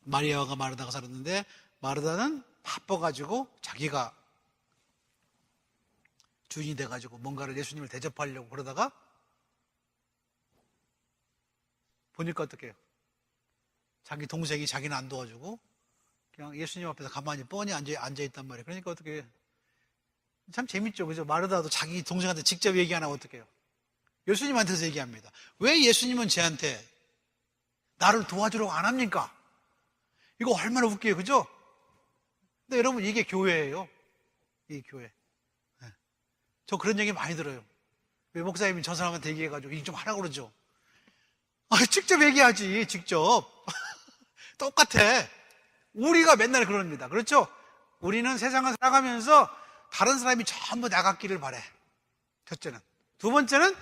마리아와 마르다가 살았는데, 마르다는 바빠가지고 자기가 주인이 돼가지고 뭔가를 예수님을 대접하려고 그러다가 보니까 어떡해요? 자기 동생이 자기는 안 도와주고 그냥 예수님 앞에서 가만히 뻔히 앉아있단 말이에요. 그러니까 어떻게, 참 재밌죠. 그죠? 마르다도 자기 동생한테 직접 얘기 안 하고 어떻게 해요? 예수님한테서 얘기합니다. 왜 예수님은 쟤한테 나를 도와주려고 안 합니까? 이거 얼마나 웃겨요. 그죠? 근데 여러분, 이게 교회예요. 이게 교회. 네. 저 그런 얘기 많이 들어요. 왜 목사님이 저 사람한테 얘기해가지고 일 좀 하라고 그러죠? 직접 얘기하지, 직접. 똑같아. 우리가 맨날 그럽니다. 그렇죠? 우리는 세상을 살아가면서 다른 사람이 전부 나갔기를 바래. 첫째는. 두 번째는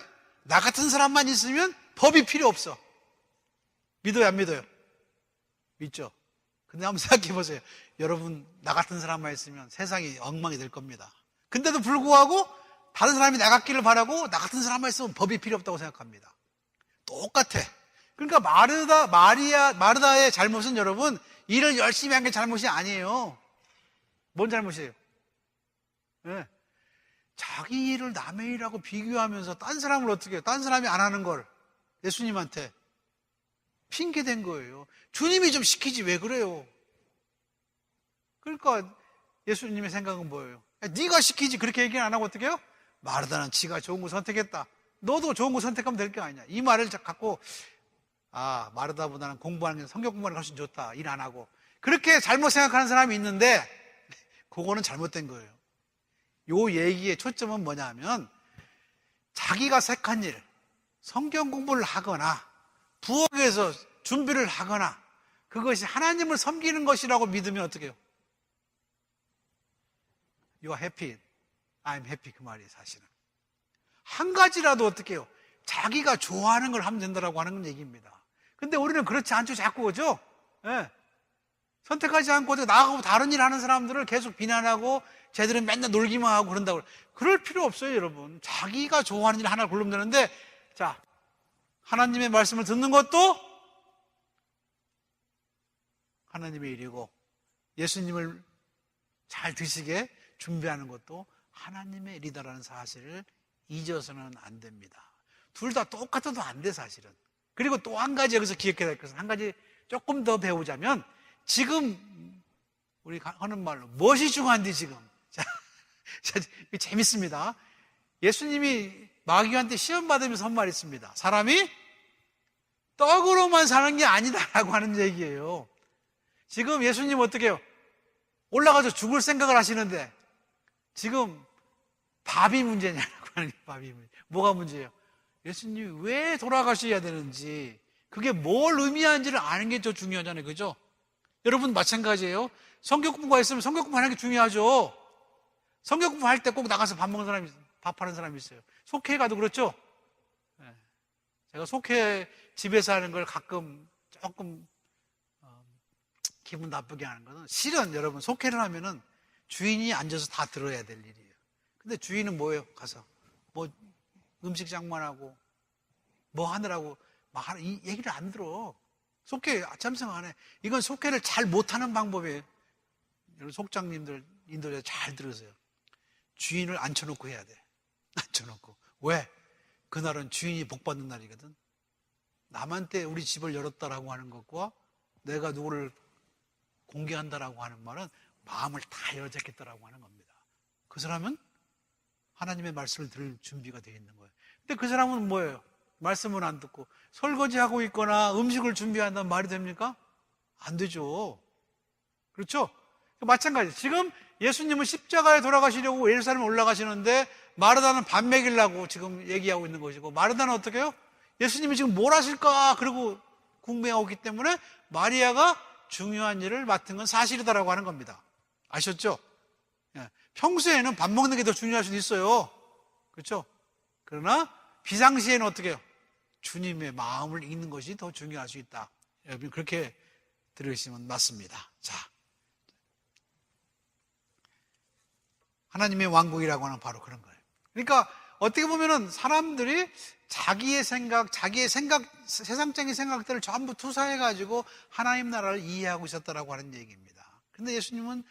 나 같은 사람만 있으면 법이 필요 없어. 믿어요, 안 믿어요? 믿죠? 근데 한번 생각해 보세요. 여러분, 나 같은 사람만 있으면 세상이 엉망이 될 겁니다. 근데도 불구하고 다른 사람이 나갔기를 바라고 나 같은 사람만 있으면 법이 필요 없다고 생각합니다. 똑같아. 그러니까 마르다의 잘못은 여러분, 일을 열심히 한 게 잘못이 아니에요. 뭔 잘못이에요? 네. 자기 일을 남의 일하고 비교하면서 딴 사람을 어떻게 해요? 딴 사람이 안 하는 걸 예수님한테 핑계댄 거예요. 주님이 좀 시키지 왜 그래요? 그러니까 예수님의 생각은 뭐예요? 네가 시키지 그렇게 얘기 안 하고 어떻게 해요? 마르다는 지가 좋은 거 선택했다. 너도 좋은 거 선택하면 될 게 아니냐. 이 말을 갖고 마르다보다는 공부하는 게 성경 공부하는 게 훨씬 좋다. 일 안 하고. 그렇게 잘못 생각하는 사람이 있는데 그거는 잘못된 거예요. 요 얘기의 초점은 뭐냐면 자기가 택한 일, 성경 공부를 하거나 부엌에서 준비를 하거나 그것이 하나님을 섬기는 것이라고 믿으면 어떻게 해요? You are happy, I'm happy 그 말이에요. 사실은 한 가지라도 어떻게 해요? 자기가 좋아하는 걸 하면 된다라고 하는 얘기입니다. 근데 우리는 그렇지 않죠. 자꾸 그죠? 네. 선택하지 않고 나하고 다른 일 하는 사람들을 계속 비난하고 쟤들은 맨날 놀기만 하고 그런다고. 그럴 필요 없어요, 여러분. 자기가 좋아하는 일 하나 고르면 되는데, 자, 하나님의 말씀을 듣는 것도 하나님의 일이고, 예수님을 잘 드시게 준비하는 것도 하나님의 일이다라는 사실을 잊어서는 안 됩니다. 둘 다 똑같아도 안 돼, 사실은. 그리고 또 한 가지 여기서 기억해야 될 것은 한 가지 조금 더 배우자면, 지금 우리 하는 말로 무엇이 중요한지 지금. 자, 재밌습니다. 예수님이 마귀한테 시험 받으면서 한 말이 있습니다. 사람이 떡으로만 사는 게 아니다라고 하는 얘기예요. 지금 예수님 어떻게 해요? 올라가서 죽을 생각을 하시는데 지금 밥이 문제냐라고 하는 게 밥이 문제. 뭐가 문제예요? 예수님이 왜 돌아가셔야 되는지, 그게 뭘 의미하는지를 아는 게 더 중요하잖아요. 그죠? 여러분 마찬가지예요. 성경 공부가 있으면 성경 공부하는 게 중요하죠. 성경 공부할 때 꼭 나가서 밥하는 사람이 있어요. 속회에 가도 그렇죠? 네. 제가 속회 집에서 하는 걸 가끔 조금 기분 나쁘게 하는 것은, 실은 여러분 속회를 하면은 주인이 앉아서 다 들어야 될 일이에요. 근데 주인은 뭐예요? 가서 뭐 음식 장만하고 뭐 하느라고 막 이 얘기를 안 들어. 속회 참석 안 해. 이건 속회를 잘 못하는 방법이에요. 여러분 속장님들 인도에 잘 들으세요. 주인을 앉혀놓고 해야 돼. 앉혀놓고. 왜? 그날은 주인이 복받는 날이거든. 남한테 우리 집을 열었다라고 하는 것과 내가 누구를 공개한다라고 하는 말은 마음을 다 열어잡겠다라고 하는 겁니다. 그 사람은 하나님의 말씀을 들을 준비가 되어 있는 거예요. 근데 그 사람은 뭐예요? 말씀을 안 듣고 설거지하고 있거나 음식을 준비한다면 말이 됩니까? 안 되죠. 그렇죠? 마찬가지. 지금 예수님은 십자가에 돌아가시려고 예루살렘에 올라가시는데 마르다는 밥 먹이려고 지금 얘기하고 있는 것이고, 마르다는 어떻게 해요? 예수님이 지금 뭘 하실까? 그러고 궁금해하고 있기 때문에 마리아가 중요한 일을 맡은 건 사실이다라고 하는 겁니다. 아셨죠? 평소에는 밥 먹는 게 더 중요할 수도 있어요. 그렇죠? 그러나 비상시에는 어떻게 해요? 주님의 마음을 읽는 것이 더 중요할 수 있다. 여러분 그렇게 들으시면 맞습니다. 자, 하나님의 왕국이라고 하는 바로 그런 거예요. 그러니까 어떻게 보면은 사람들이 자기의 생각, 세상적인 생각들을 전부 투사해가지고 하나님 나라를 이해하고 있었다라고 하는 얘기입니다. 그런데 예수님은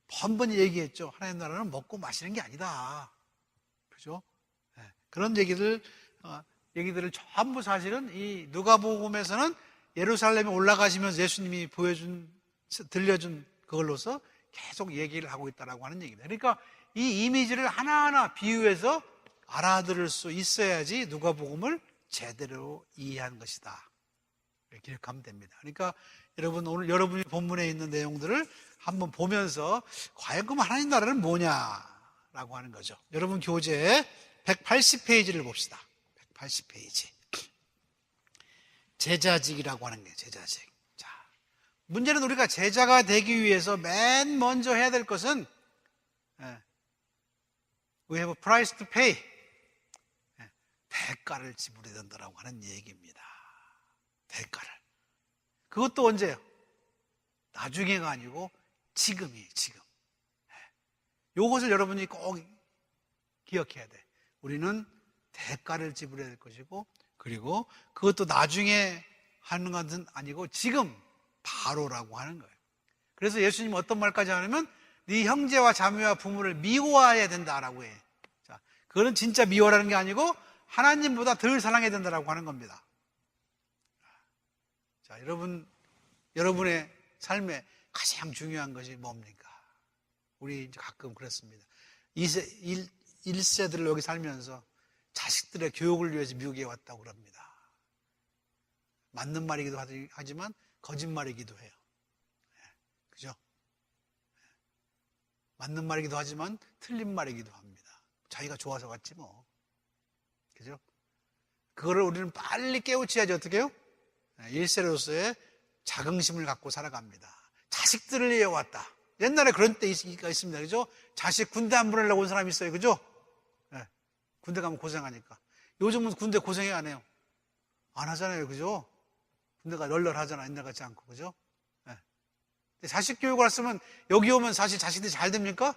번번이 얘기했죠. 하나님 나라는 먹고 마시는 게 아니다. 그죠? 네. 그런 얘기들을 전부 사실은 이 누가복음에서는 예루살렘에 올라가시면서 예수님이 들려준 그걸로서 계속 얘기를 하고 있다라고 하는 얘기입니다. 그러니까 이 이미지를 하나하나 비유해서 알아들을 수 있어야지 누가복음을 제대로 이해한 것이다. 기억하면 됩니다. 그러니까 여러분, 오늘 여러분이 본문에 있는 내용들을 한번 보면서 과연 그럼 하나님 나라는 뭐냐라고 하는 거죠. 여러분 교재 180페이지를 봅시다. 180페이지. 제자직이라고 하는 게 제자직. 자, 문제는 우리가 제자가 되기 위해서 맨 먼저 해야 될 것은 We have a price to pay. 대가를 지불해야 된다라고 하는 얘기입니다. 대가를. 그것도 언제요? 나중에가 아니고 지금이에요, 지금. 이것을 여러분이 꼭 기억해야 돼. 우리는 대가를 지불해야 될 것이고, 그리고 그것도 나중에 하는 것은 아니고 지금 바로라고 하는 거예요. 그래서 예수님 어떤 말까지 하냐면 네 형제와 자매와 부모를 미워해야 된다라고 해. 자, 그거는 진짜 미워라는 게 아니고 하나님보다 덜 사랑해야 된다라고 하는 겁니다. 자, 여러분의 삶에 가장 중요한 것이 뭡니까? 우리 이제 가끔 그렇습니다. 1세들을 여기 살면서 자식들의 교육을 위해서 미국에 왔다고 그럽니다. 맞는 말이기도 하지만 거짓말이기도 해요. 그죠? 맞는 말이기도 하지만 틀린 말이기도 합니다. 자기가 좋아서 왔지 뭐. 그죠? 그거를 우리는 빨리 깨우쳐야지 어떻게 해요? 1세로서의 자긍심을 갖고 살아갑니다. 자식들을 위해 왔다. 옛날에 그런 때가 있습니다. 그죠? 자식 군대 안 보내려고 온 사람이 있어요. 그죠? 네. 군대 가면 고생하니까. 요즘은 군대 고생해 안 해요. 안 하잖아요. 그죠? 군대가 널널하잖아. 옛날 같지 않고. 그죠? 네. 자식 교육을 했으면 여기 오면 사실 자식들이 잘 됩니까?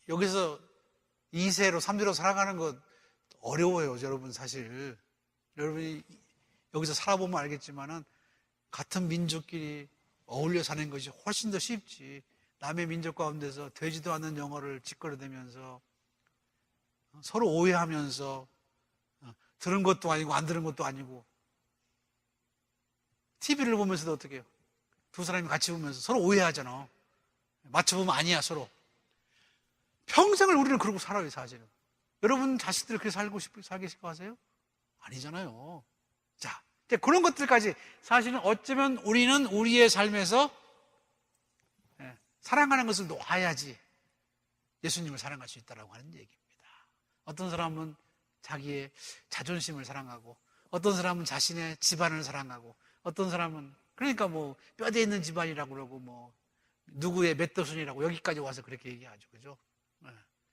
여기서 2세로 3세로 살아가는 것 어려워요. 여러분 사실. 여러분이 여기서 살아보면 알겠지만은 같은 민족끼리 어울려 사는 것이 훨씬 더 쉽지. 남의 민족 가운데서 되지도 않는 영어를 짓거려대면서 서로 오해하면서 들은 것도 아니고 안 들은 것도 아니고 TV를 보면서도 어떻게 해요? 두 사람이 같이 보면서 서로 오해하잖아. 맞춰보면 아니야 서로. 평생을 우리는 그러고 살아요 사실은. 여러분 자식들 그렇게 살기 싶어하세요? 아니잖아요. 자, 그런 것들까지 사실은 어쩌면 우리는 우리의 삶에서 사랑하는 것을 놓아야지 예수님을 사랑할 수 있다고 하는 얘기입니다. 어떤 사람은 자기의 자존심을 사랑하고, 어떤 사람은 자신의 집안을 사랑하고, 어떤 사람은 그러니까 뭐 뼈대 있는 집안이라고 그러고 뭐 누구의 맷도순이라고 여기까지 와서 그렇게 얘기하죠. 그죠?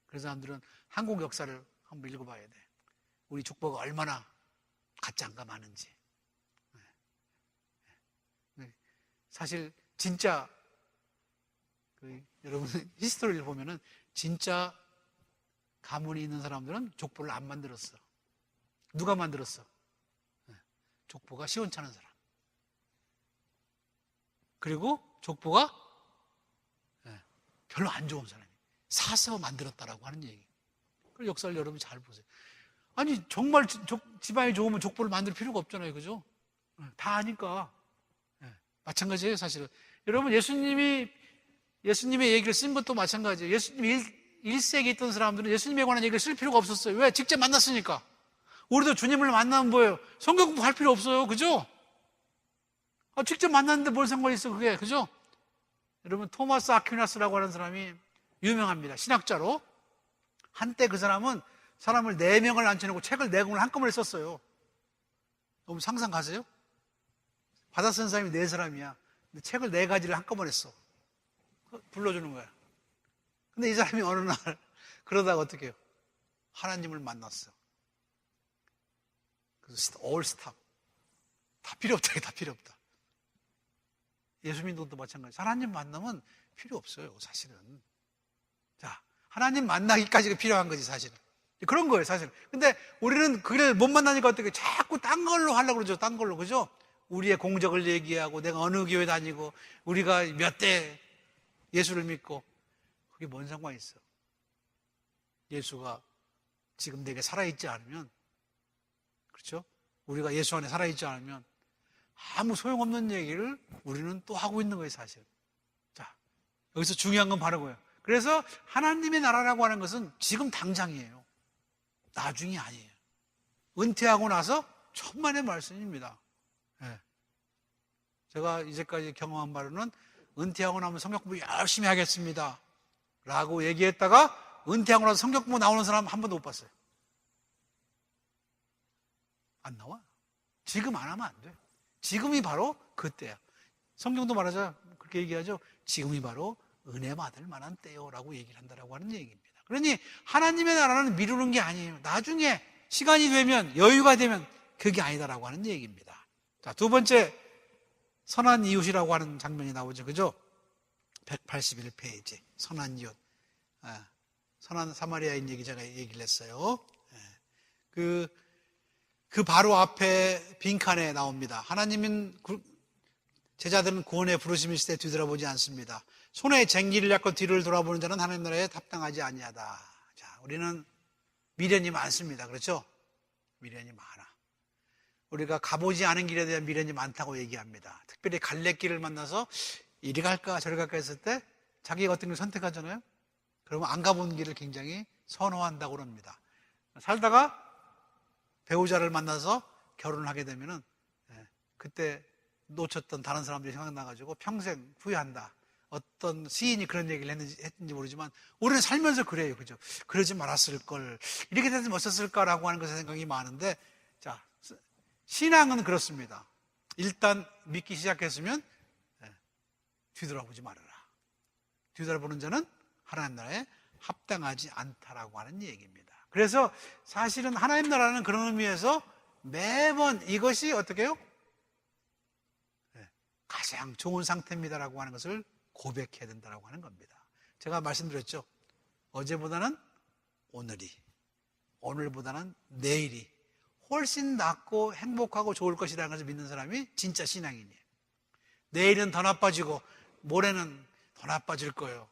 그래서 사람들은 한국 역사를 한번 읽어봐야 돼. 우리 족보가 얼마나 가짜인가 많은지. 사실 진짜 여러분 히스토리를 보면은 진짜 가문이 있는 사람들은 족보를 안 만들었어. 누가 만들었어? 족보가 시원찮은 사람. 그리고 족보가 별로 안 좋은 사람이 사서 만들었다라고 하는 얘기. 그 역사를 여러분이 잘 보세요. 아니 정말 집안이 좋으면 족보를 만들 필요가 없잖아요. 그죠? 다 아니까. 마찬가지예요 사실은. 여러분 예수님의 얘기를 쓴 것도 마찬가지예요. 예수님 1세기에 있던 사람들은 예수님에 관한 얘기를 쓸 필요가 없었어요. 왜? 직접 만났으니까. 우리도 주님을 만나면 뭐예요? 성경 공부할 필요 없어요. 그죠? 직접 만났는데 뭘 상관이 있어 그게. 그죠? 여러분 토마스 아퀴나스라고 하는 사람이 유명합니다. 신학자로. 한때 그 사람은 사람을 4명을 앉혀놓고 책을 4권을 한꺼번에 썼어요. 너무 상상 가세요? 받아 쓴 사람이 4사람이야. 근데 책을 4가지를 한꺼번에 써. 불러주는 거야. 근데 이 사람이 어느 날 그러다가 어떻게 해요? 하나님을 만났어. 그래서 all stop. 다 필요 없다. 다 필요 없다. 예수 믿는 것도 마찬가지. 하나님 만나면 필요 없어요. 사실은. 자, 하나님 만나기까지가 필요한 거지 사실은. 그런 거예요 사실은. 근데 우리는 그래 못 만나니까 어떻게 자꾸 딴 걸로 하려고 그러죠. 딴 걸로. 그죠? 우리의 공적을 얘기하고 내가 어느 교회 다니고 우리가 몇 대 예수를 믿고 그게 뭔 상관이 있어. 예수가 지금 내게 살아있지 않으면, 그렇죠? 우리가 예수 안에 살아있지 않으면 아무 소용없는 얘기를 우리는 또 하고 있는 거예요, 사실. 자, 여기서 중요한 건 바로 그거예요. 그래서 하나님의 나라라고 하는 것은 지금 당장이에요. 나중이 아니에요. 은퇴하고 나서 천만의 말씀입니다. 네. 제가 이제까지 경험한 바로는 은퇴하고 나면 성경 공부 열심히 하겠습니다 라고 얘기했다가 은퇴하고 나서 성경 공부 나오는 사람 한 번도 못 봤어요. 안 나와. 지금 안 하면 안 돼요. 지금이 바로 그때야. 성경도 말하자 그렇게 얘기하죠. 지금이 바로 은혜 받을 만한 때요라고 얘기를 한다라고 하는 얘기입니다. 그러니 하나님의 나라는 미루는 게 아니에요. 나중에 시간이 되면, 여유가 되면 그게 아니다라고 하는 얘기입니다. 자, 두 번째, 선한 이웃이라고 하는 장면이 나오죠. 그죠? 181페이지. 선한 이웃. 선한 사마리아인 얘기 제가 얘기를 했어요. 그 바로 앞에 빈칸에 나옵니다. 하나님은 제자들은 구원에 부르심이실 때 뒤돌아보지 않습니다. 손에 쟁기를 잡고 뒤를 돌아보는 자는 하나님 나라에 합당하지 아니하다. 자, 우리는 미련이 많습니다. 그렇죠? 미련이 많아. 우리가 가보지 않은 길에 대한 미련이 많다고 얘기합니다. 특별히 갈래길을 만나서 이리 갈까 저리 갈까 했을 때 자기가 어떤 걸 선택하잖아요. 그러면 안 가본 길을 굉장히 선호한다고 그럽니다. 살다가 배우자를 만나서 결혼을 하게 되면은 그때 놓쳤던 다른 사람들이 생각나가지고 평생 후회한다. 어떤 시인이 그런 얘기를 했는지 모르지만 우리는 살면서 그래요. 그죠? 그러지 말았을 걸. 이렇게 됐으면 어땠을까라고 하는 것에 생각이 많은데, 자, 신앙은 그렇습니다. 일단 믿기 시작했으면 뒤돌아보지 말아라. 뒤돌아보는 자는 하나님 나라에 합당하지 않다라고 하는 얘기입니다. 그래서 사실은 하나님 나라는 그런 의미에서 매번 이것이 어떻게 해요? 가장 좋은 상태입니다라고 하는 것을 고백해야 된다라고 하는 겁니다. 제가 말씀드렸죠. 어제보다는 오늘이, 오늘보다는 내일이 훨씬 낫고 행복하고 좋을 것이라는 것을 믿는 사람이 진짜 신앙인이에요. 내일은 더 나빠지고 모레는 더 나빠질 거예요.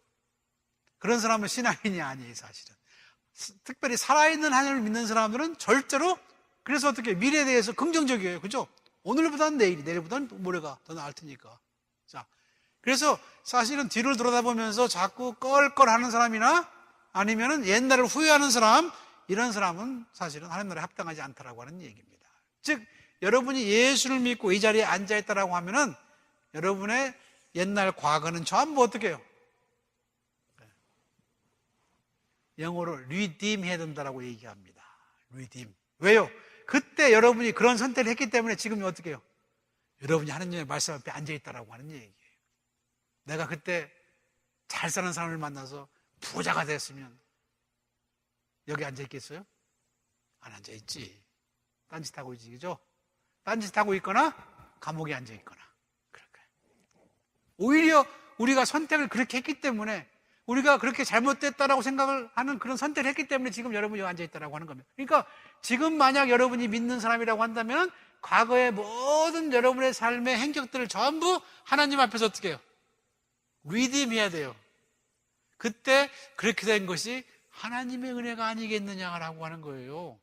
그런 사람은 신앙인이 아니에요, 사실은. 특별히 살아있는 하나님을 믿는 사람들은 절대로, 그래서 어떻게 미래에 대해서 긍정적이에요. 그죠? 오늘보다는 내일이, 내일보다는 모레가 더 나을 테니까. 자, 그래서 사실은 뒤를 돌아다보면서 자꾸 껄껄하는 사람이나 아니면은 옛날을 후회하는 사람, 이런 사람은 사실은 하나님 나라에 합당하지 않다라고 하는 얘기입니다. 즉, 여러분이 예수를 믿고 이 자리에 앉아있다라고 하면은 여러분의 옛날 과거는 전부 어떻게 해요? 영어로 redeem 해야 된다라고 얘기합니다. redeem. 왜요? 그때 여러분이 그런 선택을 했기 때문에 지금 어떻게 해요? 여러분이 하나님의 말씀 앞에 앉아있다라고 하는 얘기예요. 내가 그때 잘 사는 사람을 만나서 부자가 됐으면 여기 앉아있겠어요? 안 앉아있지. 딴짓하고 있지, 그죠? 딴짓하고 있거나 감옥에 앉아있거나. 그럴까요? 오히려 우리가 선택을 그렇게 했기 때문에, 우리가 그렇게 잘못됐다라고 생각을 하는 그런 선택을 했기 때문에 지금 여러분이 여기 앉아있다라고 하는 겁니다. 그러니까 지금 만약 여러분이 믿는 사람이라고 한다면 과거의 모든 여러분의 삶의 행적들을 전부 하나님 앞에서 어떻게 해요? 리딤해야 돼요. 그때 그렇게 된 것이 하나님의 은혜가 아니겠느냐라고 하는 거예요.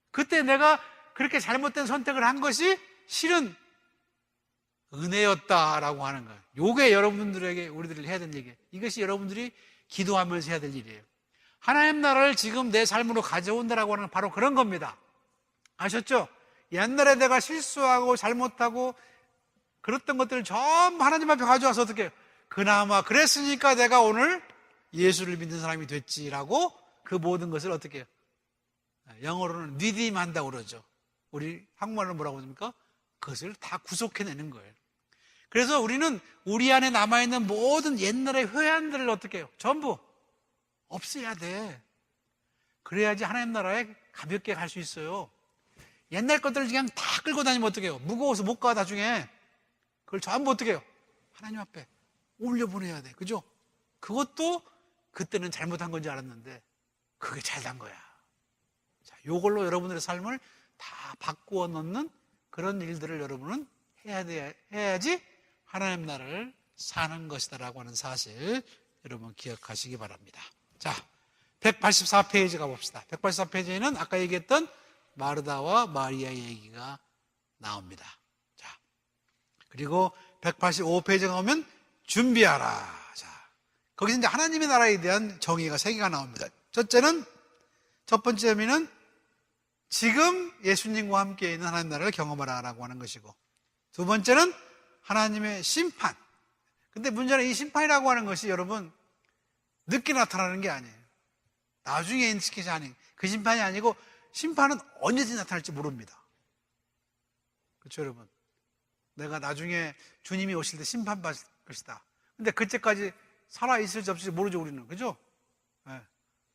그때 내가 그렇게 잘못된 선택을 한 것이 실은 은혜였다라고 하는 거예요. 요게 여러분들에게 우리들이 해야 될 얘기예요. 이것이 여러분들이 기도하면서 해야 될 일이에요. 하나님 나라를 지금 내 삶으로 가져온다라고 하는 건 바로 그런 겁니다. 아셨죠? 옛날에 내가 실수하고 잘못하고 그랬던 것들을 전부 하나님 앞에 가져와서 어떻게 해요? 그나마 그랬으니까 내가 오늘 예수를 믿는 사람이 됐지라고 그 모든 것을 어떻게 해요? 영어로는 리딤한다고 그러죠. 우리 한국말로 뭐라고 합니까? 그것을 다 구속해내는 거예요. 그래서 우리는 우리 안에 남아있는 모든 옛날의 회한들을 어떻게 해요? 전부 없애야 돼. 그래야지 하나님 나라에 가볍게 갈 수 있어요. 옛날 것들을 그냥 다 끌고 다니면 어떻게 해요? 무거워서 못 가, 나중에. 그걸 전부 어떻게 해요? 하나님 앞에 올려보내야 돼. 그죠? 그것도 그때는 잘못한 건지 알았는데 그게 잘된 거야. 자, 요걸로 여러분들의 삶을 다 바꾸어 놓는 그런 일들을 여러분은 해야지 하나님 나라를 사는 것이다라고 하는 사실 여러분 기억하시기 바랍니다. 자, 184페이지 가봅시다. 184페이지에는 아까 얘기했던 마르다와 마리아의 얘기가 나옵니다. 자, 그리고 185페이지에 가면 준비하라. 자, 거기서 이제 하나님의 나라에 대한 정의가 3개가 나옵니다. 첫 번째 의미는 지금 예수님과 함께 있는 하나님 나라를 경험하라라고 하는 것이고, 두 번째는 하나님의 심판. 근데 문제는 이 심판이라고 하는 것이 여러분 늦게 나타나는 게 아니에요. 나중에 있는 것이 아니에요. 그 심판이 아니고 심판은 언제든지 나타날지 모릅니다. 그렇죠, 여러분? 내가 나중에 주님이 오실 때 심판받을 것이다. 근데 그때까지 살아있을지 없을지 모르죠, 우리는. 그죠? 네.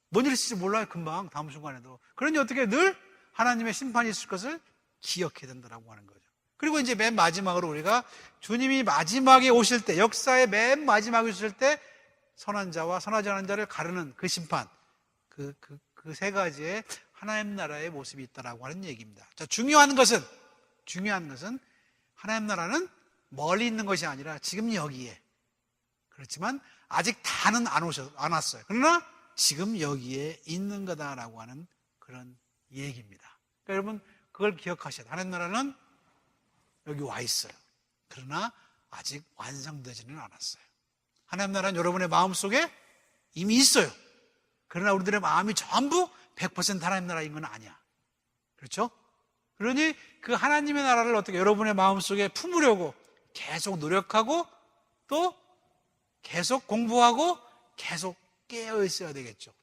뭔 일이 있을지 몰라요, 금방, 다음 순간에도. 그러니 어떻게 늘 하나님의 심판이 있을 것을 기억해야 된다고 하는 거죠. 그리고 이제 맨 마지막으로 우리가 주님이 마지막에 오실 때, 역사의 맨 마지막에 오실 때 선한 자와 선하지 않은 자를 가르는 그 심판, 그 세 가지의 하나님 나라의 모습이 있다라고 하는 얘기입니다. 자, 중요한 것은 하나님 나라는 멀리 있는 것이 아니라 지금 여기에. 그렇지만 아직 다는 안 왔어요. 그러나 지금 여기에 있는 거다라고 하는 그런 얘기입니다. 그러니까 여러분 그걸 기억하셔야 돼요. 하나님 나라는 여기 와 있어요. 그러나 아직 완성되지는 않았어요. 하나님 나라는 여러분의 마음속에 이미 있어요. 그러나 우리들의 마음이 전부 100% 하나님 나라인 건 아니야. 그렇죠? 그러니 그 하나님의 나라를 어떻게 여러분의 마음속에 품으려고 계속 노력하고 또 계속 공부하고 계속 깨어 있어야 되겠죠.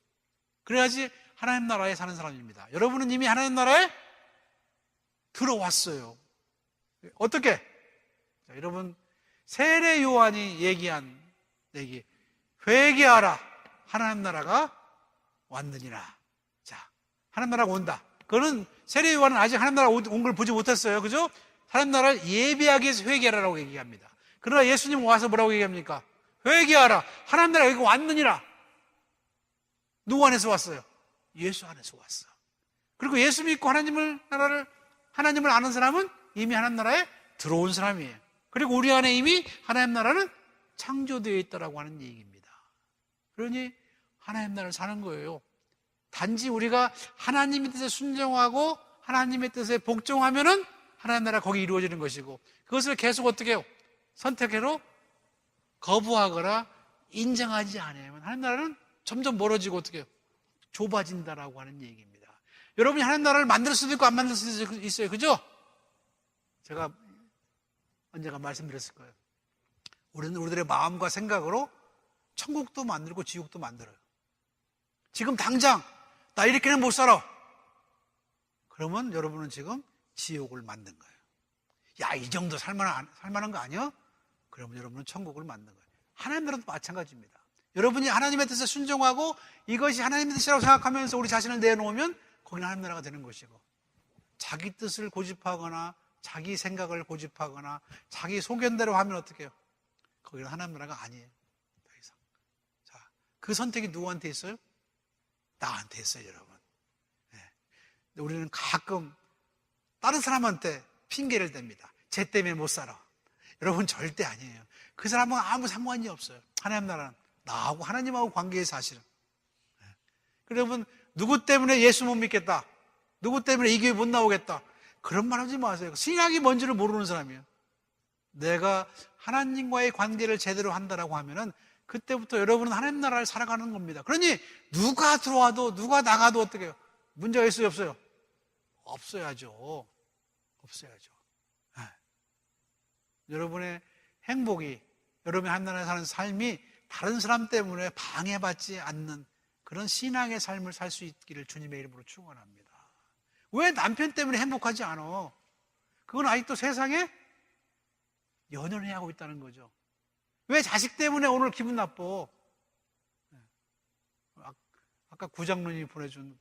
그래야지 하나님 나라에 사는 사람입니다. 여러분은 이미 하나님 나라에 들어왔어요. 어떻게? 자, 여러분 세례 요한이 얘기한 얘기, 회개하라, 하나님 나라가 왔느니라. 자, 하나님 나라가 온다. 그거는 세례 요한은 아직 하나님 나라 온 걸 보지 못했어요. 그죠? 하나님 나라를 예비하기 위해서 회개하라고 얘기합니다. 그러나 예수님 와서 뭐라고 얘기합니까? 회개하라, 하나님 나라가 여기 왔느니라. 누구 안에서 왔어요? 예수 안에서 왔어. 그리고 예수 믿고 하나님을 아는 사람은 이미 하나님 나라에 들어온 사람이에요. 그리고 우리 안에 이미 하나님 나라는 창조되어 있다라고 하는 얘기입니다. 그러니 하나님 나라를 사는 거예요. 단지 우리가 하나님의 뜻에 순종하고 하나님의 뜻에 복종하면은 하나님 나라 거기 이루어지는 것이고, 그것을 계속 어떻게 해요? 선택해로 거부하거나 인정하지 않으면 하나님 나라는 점점 멀어지고 어떻게 해요? 좁아진다라고 하는 얘기입니다. 여러분이 하나님 나라를 만들 수도 있고 안 만들 수도 있어요. 그죠? 제가 언젠가 말씀드렸을 거예요. 우리는 우리들의 마음과 생각으로 천국도 만들고 지옥도 만들어요. 지금 당장 나 이렇게는 못 살아. 그러면 여러분은 지금 지옥을 만든 거예요. 야, 이 정도 살만한 거 아니야? 그러면 여러분은 천국을 만든 거예요. 하나님 나라도 마찬가지입니다. 여러분이 하나님의 뜻에 순종하고 이것이 하나님의 뜻이라고 생각하면서 우리 자신을 내놓으면 거기는 하나님 나라가 되는 것이고, 자기 뜻을 고집하거나 자기 생각을 고집하거나 자기 소견대로 하면 어떻게 해요? 거기는 하나님 나라가 아니에요. 더 이상. 자, 그 선택이 누구한테 있어요? 나한테 있어요, 여러분. 네. 우리는 가끔 다른 사람한테 핑계를 댑니다. 쟤 때문에 못 살아. 여러분 절대 아니에요. 그 사람은 아무 상관이 없어요. 하나님 나라는 나하고 하나님하고 관계의 사실은. 네. 여러분 누구 때문에 예수 못 믿겠다, 누구 때문에 이 교회 못 나오겠다, 그런 말 하지 마세요. 신약이 뭔지를 모르는 사람이에요. 내가 하나님과의 관계를 제대로 한다라고 하면은 그때부터 여러분은 하나님 나라를 살아가는 겁니다. 그러니 누가 들어와도 누가 나가도 어떻게 해요? 문제가 있어요, 없어요? 없어야죠. 없어야죠. 네. 여러분의 행복이, 여러분이 하나님 나라에 사는 삶이 다른 사람 때문에 방해받지 않는 그런 신앙의 삶을 살 수 있기를 주님의 이름으로 축원합니다. 왜 남편 때문에 행복하지 않아? 그건 아직도 세상에 연연해 하고 있다는 거죠. 왜 자식 때문에 오늘 기분 나빠? 아까 구장로님이 보내준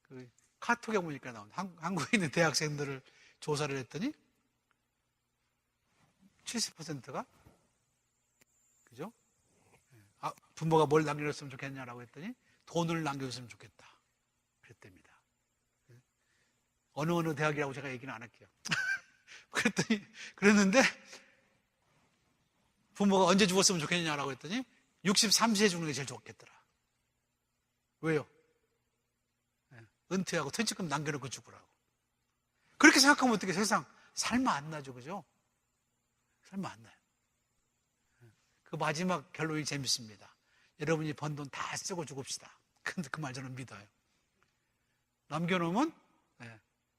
그 카톡에 보니까 나온 한국에 있는 대학생들을 조사를 했더니 70%가 그죠? 부모가 뭘 남겨줬으면 좋겠냐라고 했더니 돈을 남겨줬으면 좋겠다 그랬답니다. 어느 대학이라고 제가 얘기는 안 할게요. 그랬는데 부모가 언제 죽었으면 좋겠냐라고 했더니 63세에 죽는 게 제일 좋겠더라. 왜요? 은퇴하고 퇴직금 남겨놓고 죽으라고. 그렇게 생각하면 어떻게 세상 살만 안 나죠, 그죠? 사람 많아요. 그 마지막 결론이 재밌습니다. 여러분이 번 돈 다 쓰고 죽읍시다. 근데 그 말 저는 믿어요. 남겨놓으면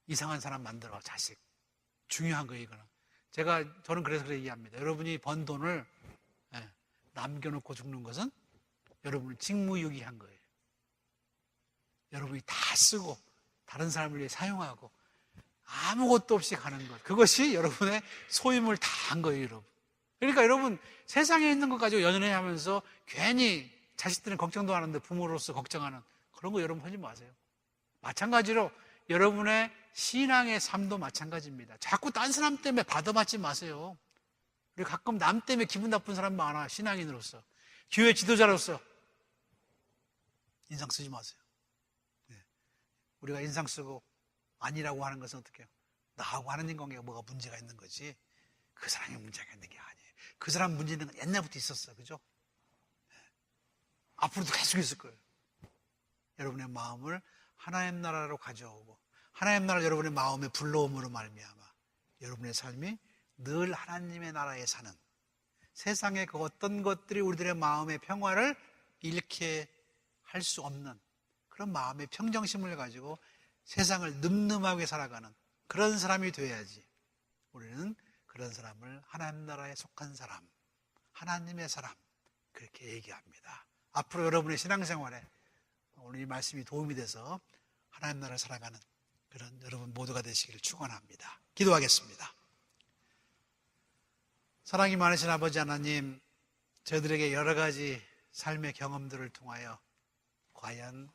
이상한 사람 만들어, 자식. 중요한 거예요, 이거는. 저는 그래서 그렇게 얘기합니다. 여러분이 번 돈을 남겨놓고 죽는 것은 여러분을 직무유기한 거예요. 여러분이 다 쓰고 다른 사람을 위해 사용하고 아무것도 없이 가는 것. 그것이 여러분의 소임을 다 한 거예요, 여러분. 그러니까 여러분 세상에 있는 것 가지고 연연해하면서 괜히 자식들은 걱정도 하는데 부모로서 걱정하는 그런 거 여러분 하지 마세요. 마찬가지로 여러분의 신앙의 삶도 마찬가지입니다. 자꾸 딴 사람 때문에 받아받지 마세요. 우리 가끔 남 때문에 기분 나쁜 사람 많아. 신앙인으로서 교회 지도자로서 인상 쓰지 마세요. 우리가 인상 쓰고 아니라고 하는 것은 어떻게 해요? 나하고 하는 인간관계가 뭐가 문제가 있는 거지 그 사람이 문제가 있는 게 아니에요. 그 사람 문제 있는 건 옛날부터 있었어. 그죠? 앞으로도 계속 있을 거예요. 여러분의 마음을 하나님 나라로 가져오고 하나님 나라를 여러분의 마음에 불러옴으로 말미암아 여러분의 삶이 늘 하나님의 나라에 사는 세상의 그 어떤 것들이 우리들의 마음의 평화를 잃게 할 수 없는 그런 마음의 평정심을 가지고 세상을 늠름하게 살아가는 그런 사람이 돼야지. 우리는 그런 사람을 하나님 나라에 속한 사람, 하나님의 사람 그렇게 얘기합니다. 앞으로 여러분의 신앙생활에 오늘 이 말씀이 도움이 돼서 하나님 나라를 살아가는 그런 여러분 모두가 되시기를 축원합니다. 기도하겠습니다. 사랑이 많으신 아버지 하나님, 저희들에게 여러 가지 삶의 경험들을 통하여 과연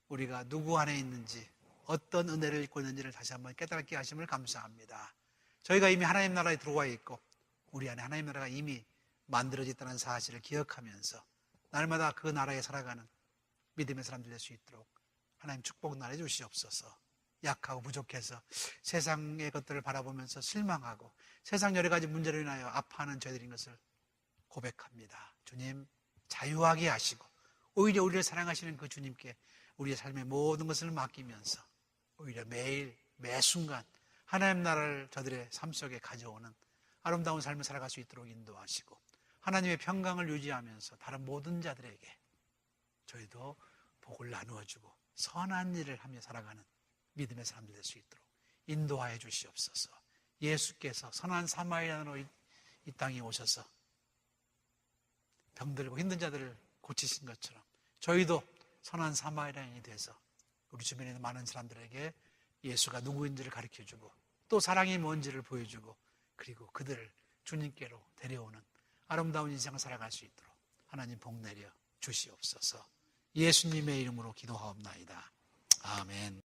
우리가 누구 안에 있는지 어떤 은혜를 입고 있는지를 다시 한번 깨닫게 하심을 감사합니다. 저희가 이미 하나님 나라에 들어와 있고 우리 안에 하나님 나라가 이미 만들어졌다는 사실을 기억하면서 날마다 그 나라에 살아가는 믿음의 사람들 될 수 있도록 하나님 축복 나눠 주시옵소서. 약하고 부족해서 세상의 것들을 바라보면서 실망하고 세상 여러 가지 문제로 인하여 아파하는 저희들인 것을 고백합니다. 주님 자유하게 하시고 오히려 우리를 사랑하시는 그 주님께 우리의 삶의 모든 것을 맡기면서 오히려 매일 매 순간 하나님 나라를 저들의 삶 속에 가져오는 아름다운 삶을 살아갈 수 있도록 인도하시고 하나님의 평강을 유지하면서 다른 모든 자들에게 저희도 복을 나누어주고 선한 일을 하며 살아가는 믿음의 사람들 될 수 있도록 인도하여 주시옵소서. 예수께서 선한 사마리아인으로 이 땅에 오셔서 병들고 힘든 자들을 고치신 것처럼 저희도 선한 사마리아인이 돼서 우리 주변에 있는 많은 사람들에게 예수가 누구인지를 가르쳐주고 또 사랑이 뭔지를 보여주고 그리고 그들을 주님께로 데려오는 아름다운 인생을 살아갈 수 있도록 하나님 복 내려 주시옵소서. 예수님의 이름으로 기도하옵나이다. 아멘.